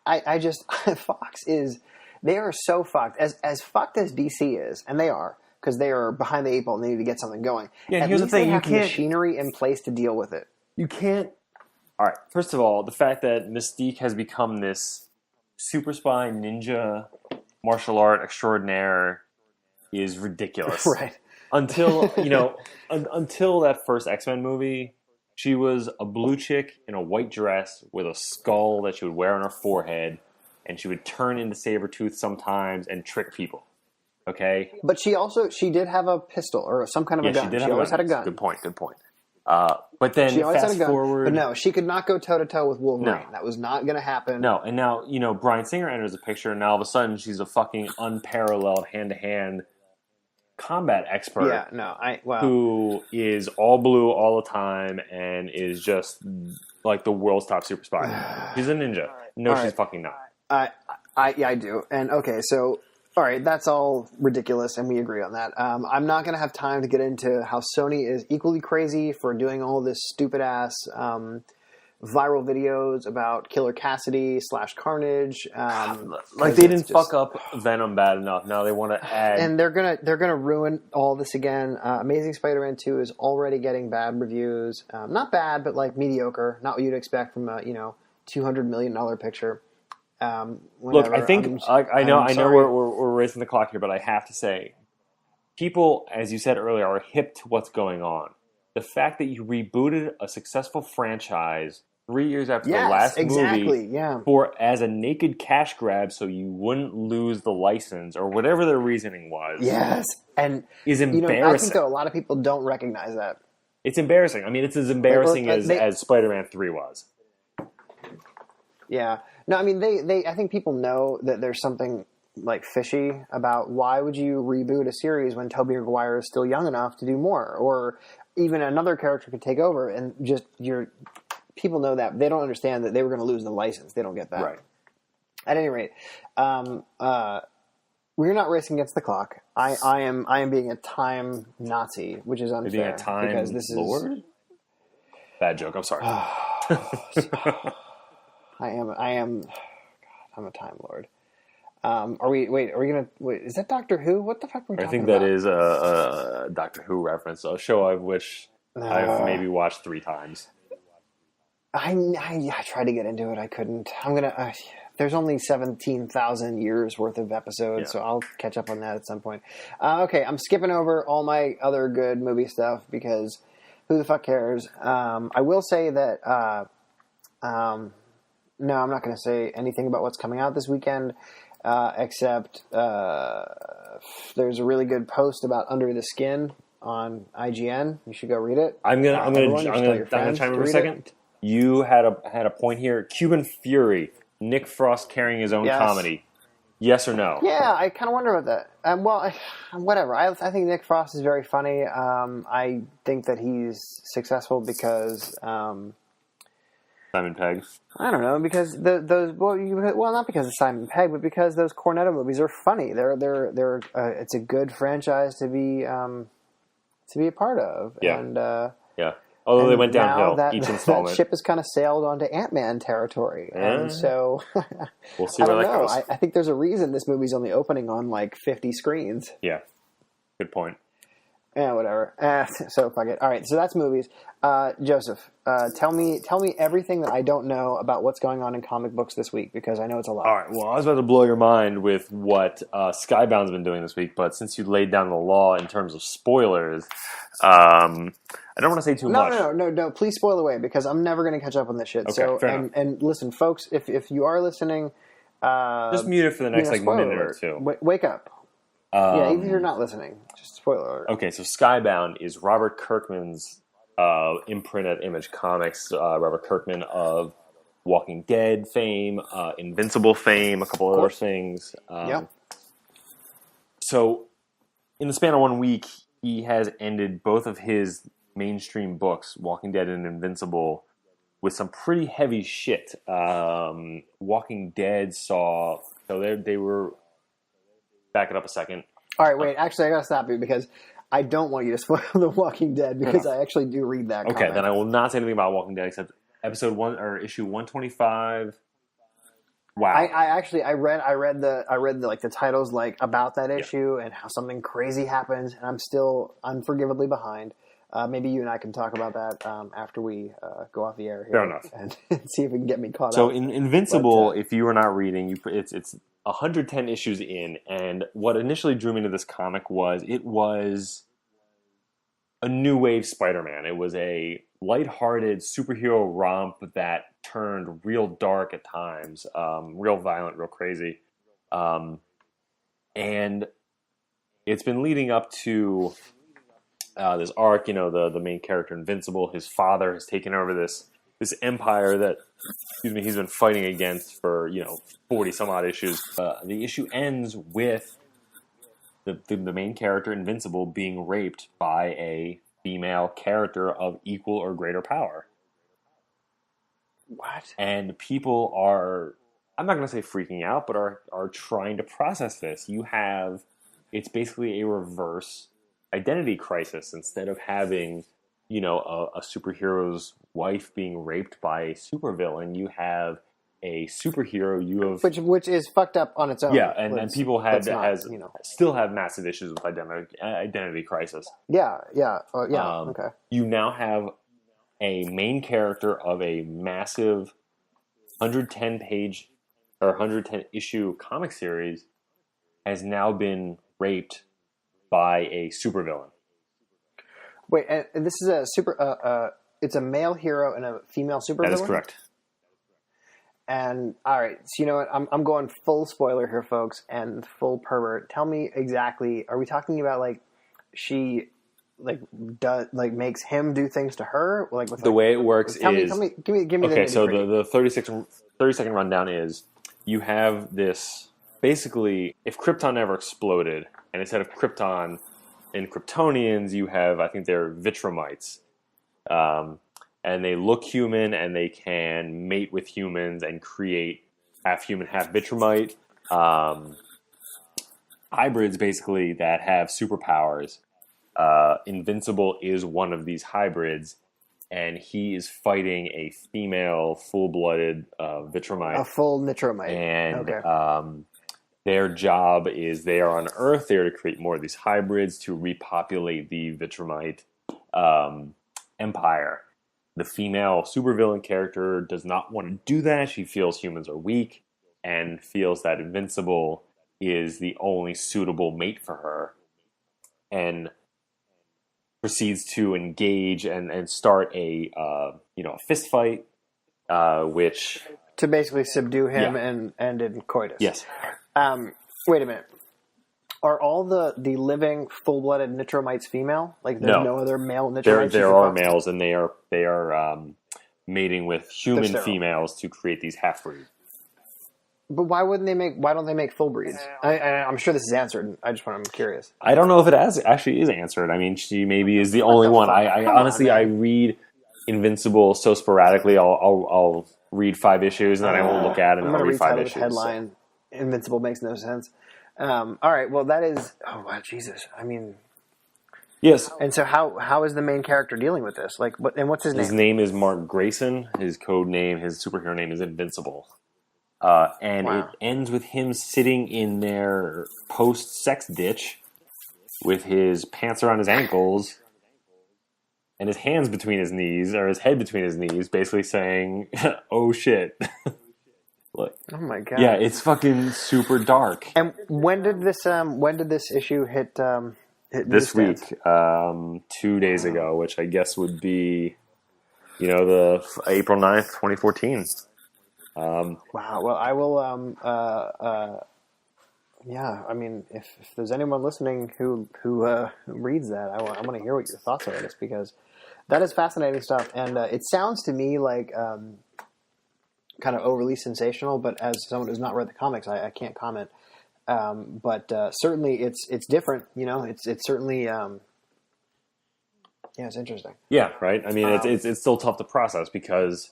I just Fox they are so fucked, as fucked as DC is, and they are, because they are behind the eight ball and they need to get something going. Yeah, At here's the least thing: they you have can't machinery in place to deal with it. You can't. All right. First of all, the fact that Mystique has become this super spy ninja martial art extraordinaire is ridiculous. Right. Until until that first X-Men movie, she was a blue chick in a white dress with a skull that she would wear on her forehead, and she would turn into Sabretooth sometimes and trick people. Okay? But she did have a pistol or some kind of a gun. She always had a gun. Good point. But then She always had a gun. forward, But no, she could not go toe to toe with Wolverine. No. That was not going to happen. No, and now, Bryan Singer enters the picture, and now all of a sudden she's a fucking unparalleled hand-to-hand combat expert. Yeah, no, who is all blue all the time and is just like the world's top super spy. She's a ninja. No, All she's right. fucking not. I do. And okay, so all right, that's all ridiculous, and we agree on that. I'm not going to have time to get into how Sony is equally crazy for doing all this stupid ass viral videos about Killer Cassidy / Carnage. Like they didn't fuck up Venom bad enough. Now they want to add, and they're gonna ruin all this again. Amazing Spider-Man 2 is already getting bad reviews. Not bad, but like mediocre. Not what you'd expect from a $200 million picture. Look, I think I know we're racing the clock here, but I have to say, people, as you said earlier, are hip to what's going on. The fact that you rebooted a successful franchise 3 years after the last movie as a naked cash grab, so you wouldn't lose the license or whatever their reasoning was. Yes, and is embarrassing. I think that a lot of people don't recognize that. It's embarrassing. I mean, it's as embarrassing as Spider-Man 3 was. Yeah. No, I mean, I think people know that there's something like fishy about why would you reboot a series when Tobey Maguire is still young enough to do more, or even another character could take over, and people know that. They don't understand that they were going to lose the license. They don't get that. Right. At any rate, we're not racing against the clock. I am being a time Nazi, which is unfair. Being a time because this lord? Bad joke. I'm sorry. I'm a time lord. Are we gonna wait? Is that Doctor Who? What the fuck are we talking about? I think that is a Doctor Who reference, a show of which I've maybe watched 3 times. I tried to get into it. I couldn't. I'm gonna. There's only 17,000 years worth of episodes, so I'll catch up on that at some point. Okay, I'm skipping over all my other good movie stuff because who the fuck cares? I will say that. No, I'm not going to say anything about what's coming out this weekend, except there's a really good post about Under the Skin on IGN. You should go read it. I'm gonna chime in for a second. You had a point here. Cuban Fury, Nick Frost carrying his own comedy. Yes or no? Yeah, I kind of wonder about that. Whatever. I think Nick Frost is very funny. I think that he's successful because. Simon Pegg. I don't know, because not because of Simon Pegg, but because those Cornetto movies are funny. They're it's a good franchise to be a part of. Yeah. And Although they went downhill each installment. That ship has kind of sailed onto Ant-Man territory, and so we'll see where that goes. I think there's a reason this movie's only opening on like 50 screens. Yeah, good point. Yeah, whatever. So fuck it. All right, so that's movies. Joseph, tell me everything that I don't know about what's going on in comic books this week, because I know it's a lot. All right. Well, I was about to blow your mind with what Skybound's been doing this week, but since you laid down the law in terms of spoilers, I don't want to say too much. No. Please spoil away, because I'm never going to catch up on this shit. Okay, fair enough. And listen, folks, if you are listening, just mute it for the next minute or two. Wake up. Yeah, even if you're not listening, just spoiler alert. Okay, so Skybound is Robert Kirkman's imprint at Image Comics. Robert Kirkman of Walking Dead fame, Invincible fame, a couple other things. Yep. So, in the span of 1 week, he has ended both of his mainstream books, Walking Dead and Invincible, with some pretty heavy shit. Walking Dead saw... So they were... Back it up a second. All right, wait. Actually, I got to stop you because I don't want you to spoil The Walking Dead because I actually do read that Okay, comic. then I will not say anything about Walking Dead except episode 1 or issue 125. Wow. I read the titles like about that issue and how something crazy happens, and I'm still unforgivably behind. Maybe you and I can talk about that after we go off the air here. Fair enough. And see if we can get me caught up. So in Invincible, if you are not reading, it's 110 issues in, and what initially drew me to this comic it was a new wave Spider-Man. It was a lighthearted superhero romp that turned real dark at times, real violent, real crazy. And it's been leading up to this arc, the main character Invincible. His father has taken over this empire that, he's been fighting against for 40 some odd issues. The issue ends with the main character Invincible being raped by a female character of equal or greater power. What? And people are, I'm not going to say freaking out, but are trying to process this. It's basically a reverse identity crisis. Instead of having a superhero's wife being raped by a supervillain, you have a superhero. Which is fucked up on its own. Yeah, and people still have massive issues with identity crisis. Yeah. Okay. You now have a main character of a massive 110-page or 110 issue comic series has now been raped by a supervillain. Wait, and this is it's a male hero and a female supervillain? That is correct. And, all right, so you know what? I'm going full spoiler here, folks, and full pervert. Tell me exactly, are we talking about, she, makes him do things to her? The way it works give me the okay, so nitty-gritty. the 30-second rundown is, you have this, basically, if Krypton ever exploded, and instead of Krypton and Kryptonians, you have, I think they're Vitromites. And they look human, and they can mate with humans and create half human, half Vitromite hybrids, basically, that have superpowers. Invincible is one of these hybrids, and he is fighting a female, full-blooded Vitromite. A full Nitromite. And okay. Their job is they are on Earth. They are to create more of these hybrids to repopulate the Vitromite empire. The female supervillain character does not want to do that. She feels humans are weak and feels that Invincible is the only suitable mate for her, and proceeds to engage and start a fist fight, which to basically subdue him and end in coitus. Yes. Wait a minute. Are all the living full-blooded Nitromites female? There's no other male Nitromites? There are males, and they are mating with human females to create these half-breeds. But why don't they make full breeds? I'm sure this is answered. I'm curious. I don't know if it actually is answered. I mean, she maybe is the only one. I honestly, I read Invincible so sporadically. I'll read 5 issues, and then I won't look at it, and I'll read 5 issues. Headline, Invincible makes no sense. All right, well, that is... Oh, wow, Jesus. I mean... Yes. And so how is the main character dealing with this? What's his name? His name is Mark Grayson. His code name, his superhero name is Invincible. It ends with him sitting in their post-sex ditch with his pants around his ankles and his hands between his knees, or his head between his knees, basically saying, oh shit. Look. Oh my god! Yeah, it's fucking super dark. And when did this issue hit? This week, 2 days ago, which I guess would be, the April 9th, 2014. Wow. Well, I will. Yeah. I mean, if there's anyone listening who reads that, I want to hear what your thoughts are on this, because that is fascinating stuff, and it sounds to me like. kind of overly sensational, but as someone who's not read the comics, I can't comment. But certainly it's different. It's certainly it's interesting. Yeah, right. I mean, it's still tough to process because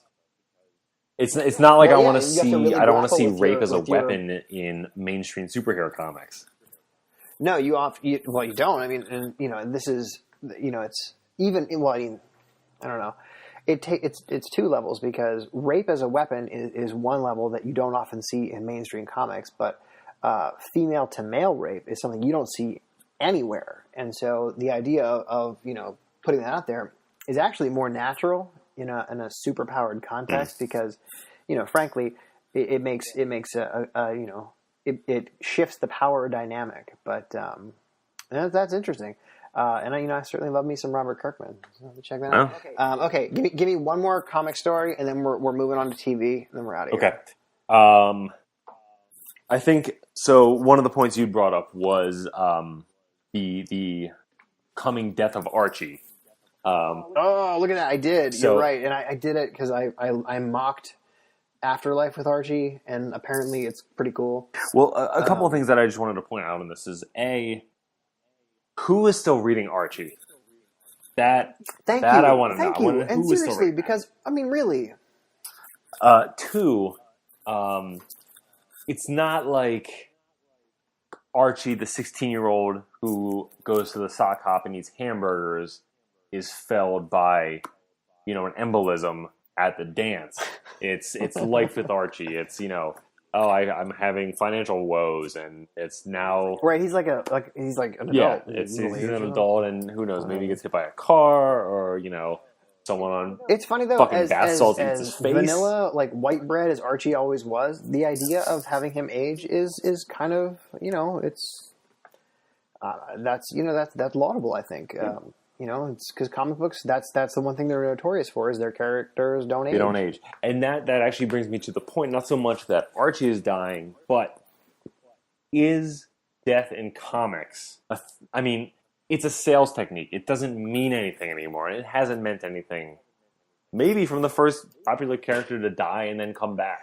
it's not like I want to see. Really I don't want to see grapple rape as a weapon in mainstream superhero comics. No, you don't. I mean, and this is, it's even. Well, I mean, I don't know. It's two levels, because rape as a weapon is one level that you don't often see in mainstream comics, but female to male rape is something you don't see anywhere. And so the idea of putting that out there is actually more natural in a superpowered context, because frankly it makes it shifts the power dynamic. But that's interesting. And I certainly love me some Robert Kirkman. So let me check that out. Okay, give me one more comic story, and then we're moving on to TV, and then we're out of here. Okay. I think so. One of the points you brought up was the coming death of Archie. Oh, look at that! I did. You're right, and I did it because I mocked Afterlife with Archie, and apparently it's pretty cool. Well, a couple of things that I just wanted to point out on this is who is still reading Archie? Thank you. I want to know. Thank you. And seriously, because I mean, really. Two, it's not like Archie, the 16-year-old who goes to the sock hop and eats hamburgers, is felled by, an embolism at the dance. It's life with Archie. It's I'm having financial woes, and it's now right. He's like an adult. Yeah, he's an adult, and who knows? Maybe he gets hit by a car, or someone on. It's funny though, fucking as bath salts eats his face. Vanilla, like white bread, as Archie always was. The idea of having him age is kind of it's that's laudable. I think. It's because comic books, that's the one thing they're notorious for, is their characters don't age. They don't age. And that actually brings me to the point, not so much that Archie is dying, but is death in comics, it's a sales technique. It doesn't mean anything anymore. It hasn't meant anything. Maybe from the first popular character to die and then come back.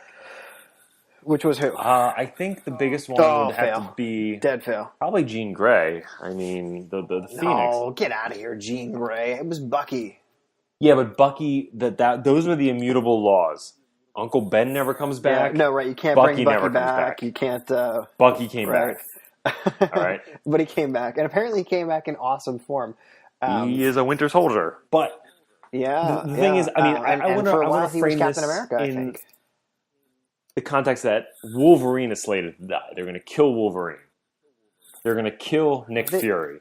Which was who? I think the biggest one would have to be... Dead fail. Probably Jean Grey. I mean, the Phoenix. No, get out of here, Jean Grey. It was Bucky. Yeah, but Bucky, those are the immutable laws. Uncle Ben never comes back. Yeah, no, right. You can't Bucky bring Bucky never back. Comes back. You can't... Bucky came back. All right. But he came back. And apparently he came back in awesome form. He is a Winter Soldier. But the thing is, I want to frame Captain this America, I think. The context that Wolverine is slated to die. They're going to kill Wolverine. They're going to kill Nick Fury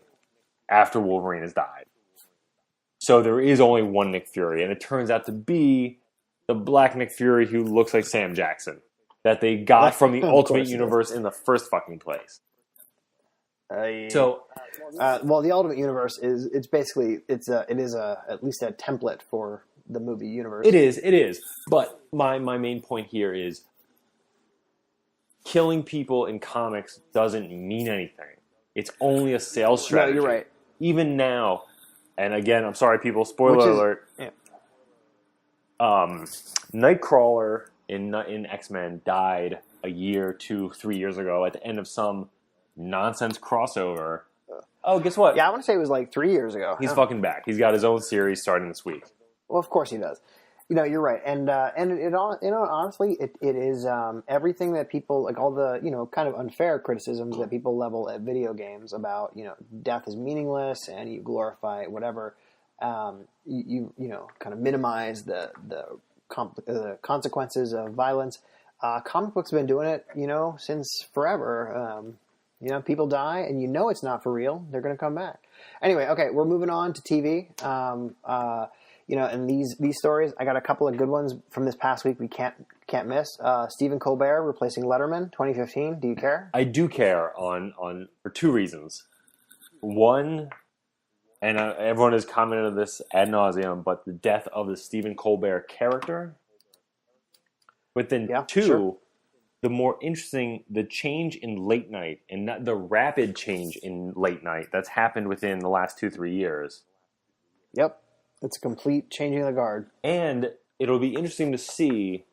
after Wolverine has died. So there is only one Nick Fury, and it turns out to be the black Nick Fury who looks like Sam Jackson that they got from the Ultimate Universe in the first fucking place. The Ultimate Universe is at least a template for the movie universe. It is. But my main point here is killing people in comics doesn't mean anything. It's only a sales strategy. No, you're right. Even now, and again, I'm sorry, people. Spoiler alert. Yeah. Nightcrawler in X-Men died a year, 2-3 years ago at the end of some nonsense crossover. Oh, guess what? Yeah, I want to say it was like 3 years ago. He's fucking back. He's got his own series starting this week. Well, of course he does. You're right, and honestly, it is everything that people, like, all the kind of unfair criticisms that people level at video games about death is meaningless and you glorify whatever. You kind of minimize the consequences of violence. Comic books have been doing it since forever. People die, and it's not for real. They're going to come back. Anyway, okay, we're moving on to TV. And these stories, I got a couple of good ones from this past week we can't miss. Stephen Colbert replacing Letterman, 2015. Do you care? I do care for two reasons. One, and everyone has commented on this ad nauseum, but the death of the Stephen Colbert character. But then two, sure. The more interesting, the change in late night, and not the rapid change in late night that's happened within the last 2-3 years. Yep. It's a complete changing of the guard. And it'll be interesting to see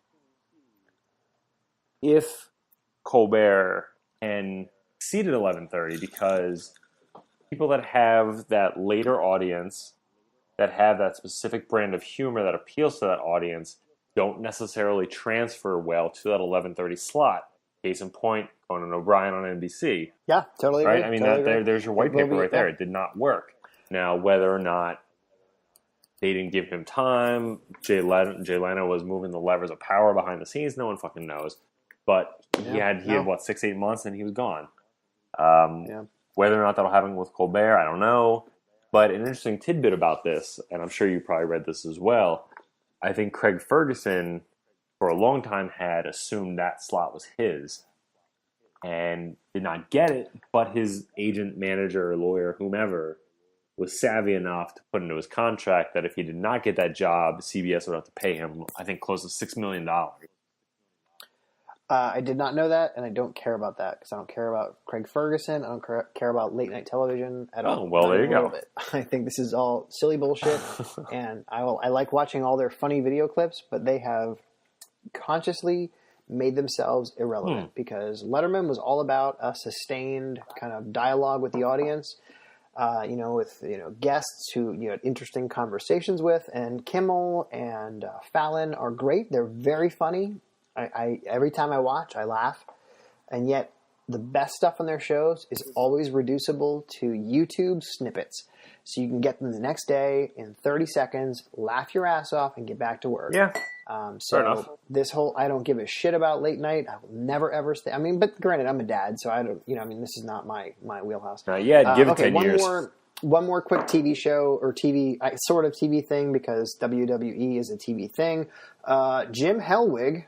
if Colbert can exceed at 11:30, because people that have that later audience, that have that specific brand of humor that appeals to that audience, don't necessarily transfer well to that 11:30 slot. Case in point, Conan O'Brien on NBC. Yeah, totally Right? agree. I mean, totally there's your white It will paper be- right there. yeah. It did not work. Now, whether or not they didn't give him time, Jay Leno was moving the levers of power behind the scenes, no one fucking knows. But he had 6-8 months, and he was gone. Whether or not that'll happen with Colbert, I don't know. But an interesting tidbit about this, and I'm sure you probably read this as well, I think Craig Ferguson, for a long time, had assumed that slot was his and did not get it, but his agent, manager, lawyer, whomever, was savvy enough to put into his contract that if he did not get that job, CBS would have to pay him, I think, close to $6 million. I did not know that, and I don't care about that because I don't care about Craig Ferguson. I don't care about late night television at all. Oh, well, there you go. I think this is all silly bullshit, and I like watching all their funny video clips, but they have consciously made themselves irrelevant because Letterman was all about a sustained kind of dialogue with the audience, with guests who you had interesting conversations with, and Kimmel and Fallon are great. They're very funny. I every time I watch, I laugh, and yet the best stuff on their shows is always reducible to YouTube snippets. So you can get them the next day in 30 seconds, laugh your ass off, and get back to work. Yeah. Fair enough. So this whole, I don't give a shit about late night. I will never ever stay. I mean, but granted, I'm a dad, so I don't, this is not my wheelhouse. Yeah, give it 10 years. One more quick TV show or sort of TV thing because WWE is a TV thing. Jim Hellwig,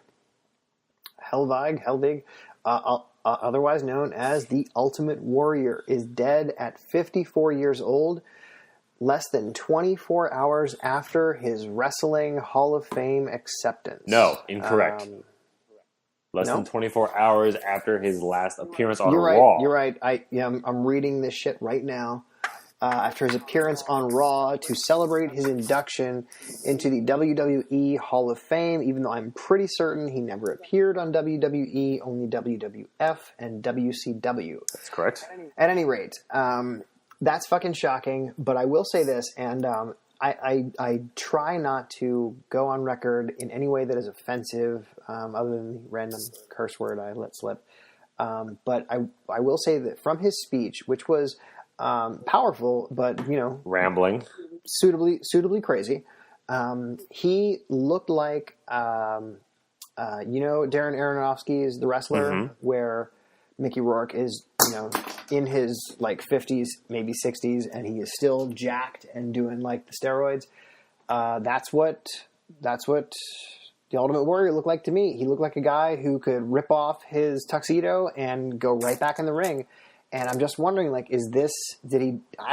otherwise known as the Ultimate Warrior, is dead at 54 years old, less than 24 hours after his Wrestling Hall of Fame acceptance. No, incorrect. Than 24 hours after his last appearance on You're Raw. You're right. I'm reading this shit right now. After his appearance on Raw to celebrate his induction into the WWE Hall of Fame, even though I'm pretty certain he never appeared on WWE, only WWF and WCW. That's correct. At any rate, that's fucking shocking, but I will say this, and I try not to go on record in any way that is offensive, other than the random curse word I let slip. But I will say that from his speech, which was powerful, but rambling, suitably crazy. He looked like Darren Aronofsky is the wrestler, where Mickey Rourke is in his 50s, maybe 60s, and he is still jacked and doing the steroids. That's what the Ultimate Warrior looked like to me. He looked like a guy who could rip off his tuxedo and go right back in the ring. And I'm just wondering, I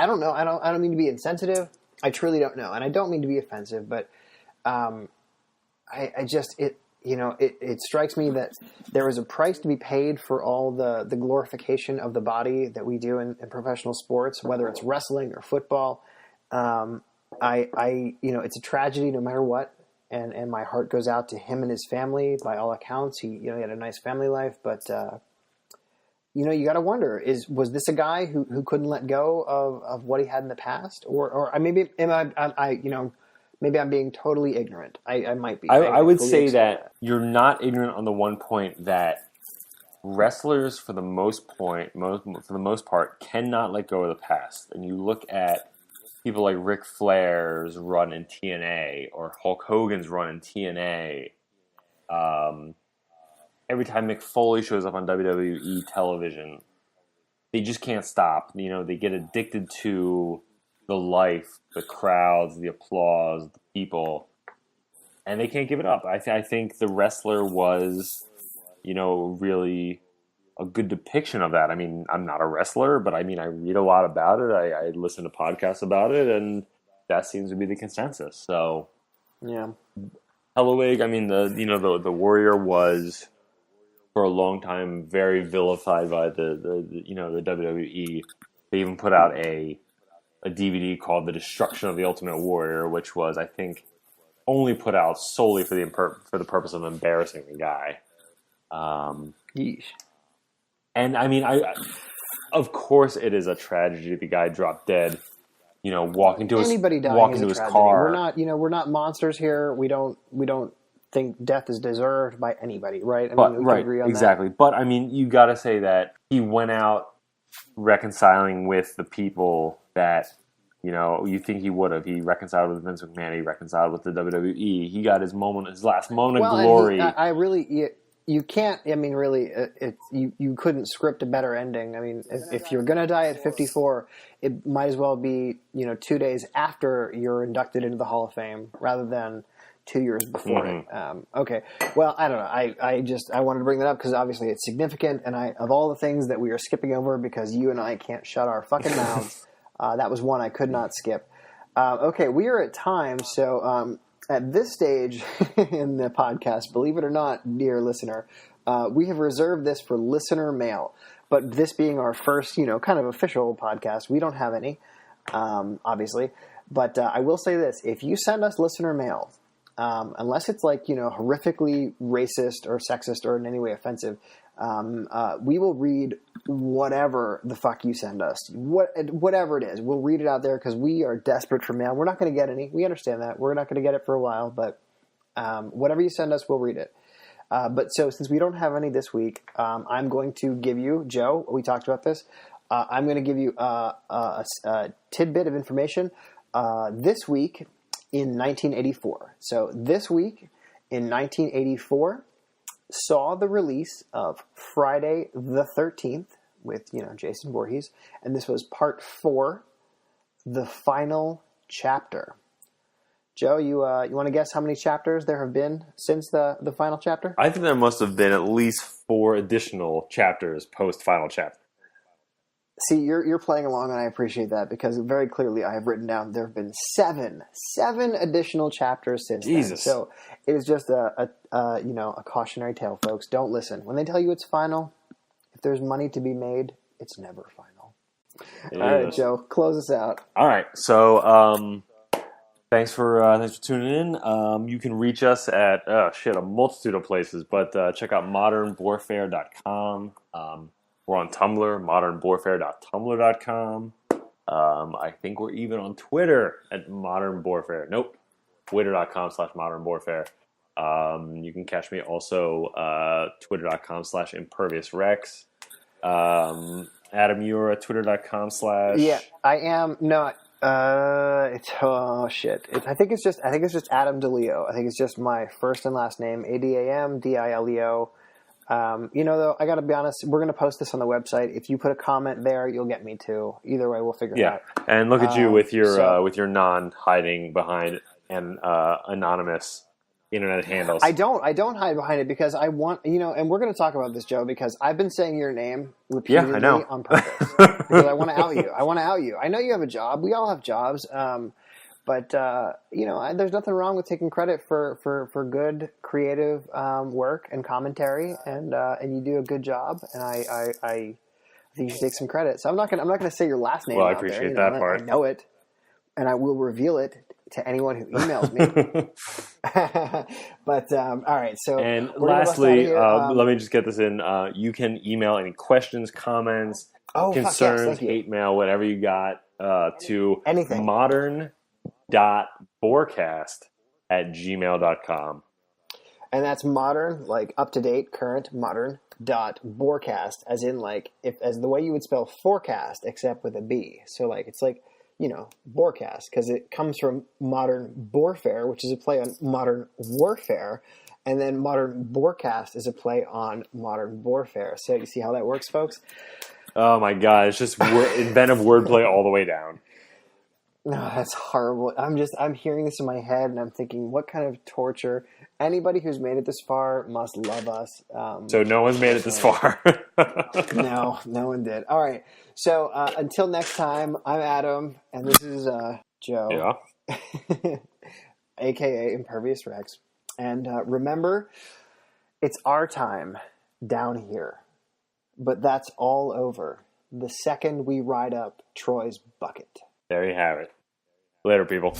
don't know. I don't mean to be insensitive. I truly don't know. And I don't mean to be offensive, but it strikes me that there is a price to be paid for all the glorification of the body that we do in professional sports, whether it's wrestling or football. It's a tragedy no matter what. And my heart goes out to him and his family. By all accounts, he had a nice family life, but you got to wonder: was this a guy who couldn't let go of what he had in the past, or maybe maybe I'm being totally ignorant. I might be. I would say that you're not ignorant on the one point that wrestlers, for the most part, cannot let go of the past. And you look at people like Ric Flair's run in TNA or Hulk Hogan's run in TNA. Every time Mick Foley shows up on WWE television, they just can't stop. They get addicted to the life, the crowds, the applause, the people, and they can't give it up. I think the wrestler was, really a good depiction of that. I mean, I'm not a wrestler, but I read a lot about it. I listen to podcasts about it, and that seems to be the consensus. So, yeah, Hellwig. The Warrior was, for a long time, very vilified by the WWE. They even put out a DVD called The Destruction of the Ultimate Warrior, which was, I think, only put out solely for the purpose of embarrassing the guy. Yeesh. And I mean, of course, it is a tragedy. The guy dropped dead. Walking to Anybody dying walking is to a his tragedy. car. We're not monsters here. We don't think death is deserved by anybody, right? We can agree on exactly. that. But I mean, you got to say that he went out reconciling with the people that you think he would have. He reconciled with Vince McMahon. He reconciled with the WWE. He got his last moment of glory. You can't. I mean, really, you couldn't script a better ending. I mean, if you're gonna die at 54, it might as well be 2 days after you're inducted into the Hall of Fame rather than 2 years before it. Okay. Well, I don't know. I wanted to bring that up because obviously it's significant, and of all the things that we are skipping over because you and I can't shut our fucking mouths, that was one I could not skip. Okay, we are at time, so. At this stage in the podcast, believe it or not, dear listener, we have reserved this for listener mail. But this being our first, kind of official podcast, we don't have any, obviously. But I will say this. If you send us listener mail, unless it's like, horrifically racist or sexist or in any way offensive, we will read whatever the fuck you send us. Whatever it is, we'll read it out there because we are desperate for mail. We're not going to get any. We understand that. We're not going to get it for a while, but whatever you send us, we'll read it. But so since we don't have any this week, I'm going to give you, Joe, we talked about this, I'm going to give you a tidbit of information this week in 1984. So this week in 1984 saw the release of Friday the 13th with, Jason Voorhees. And this was part 4, the final chapter. Joe, you want to guess how many chapters there have been since the final chapter? I think there must have been at least 4 additional chapters post final chapter. See, you're playing along, and I appreciate that because very clearly I have written down there have been 7 additional chapters since then. So it is just a cautionary tale, folks. Don't listen when they tell you it's final. If there's money to be made, it's never final. All right, Joe, close us out. All right, so thanks for tuning in. You can reach us at a multitude of places, but check out modernborecast.com. We're on Tumblr, modernborecast.tumblr.com. I think we're even on Twitter at Modern Borefare. Nope, twitter.com/modernborefare. You can catch me also twitter.com/imperviousrex. Adam, you're at twitter.com/ Yeah, I am. No, it's I think it's just Adam DeLeo. I think it's just my first and last name, ADAMDILEO. Though, I got to be honest, we're going to post this on the website. If you put a comment there, you'll get me too. Either way, we'll figure it out. And look at you with your non-hiding behind and anonymous internet handles. I don't hide behind it because I want, and we're going to talk about this, Joe, because I've been saying your name repeatedly on purpose because I want to out you. I know you have a job. We all have jobs. But there's nothing wrong with taking credit for good creative work and commentary, and you do a good job. And I think you should take some credit. So I'm not gonna say your last name. Well, I out appreciate there, that part. I know it, and I will reveal it to anyone who emails me. But all right. So and lastly, let me just get this in. You can email any questions, comments, concerns, hate mail, whatever you got to anything. modern.borecast@gmail.com. And that's modern, like up to date, current, modern.borecast, as in like as the way you would spell forecast, except with a B. So like it's like, Borecast, because it comes from Modern Borefare, which is a play on Modern Warfare, and then Modern Borecast is a play on Modern Borefare. So you see how that works, folks? Oh my God, it's just inventive wordplay all the way down. No, that's horrible. I'm hearing this in my head, and I'm thinking, what kind of torture? Anybody who's made it this far must love us. So no one's made it this far. No one did. All right. So until next time, I'm Adam, and this is Joe, a.k.a. Impervious Rex. And remember, it's our time down here. But that's all over the second we ride up Troy's bucket. There you have it. Later, people.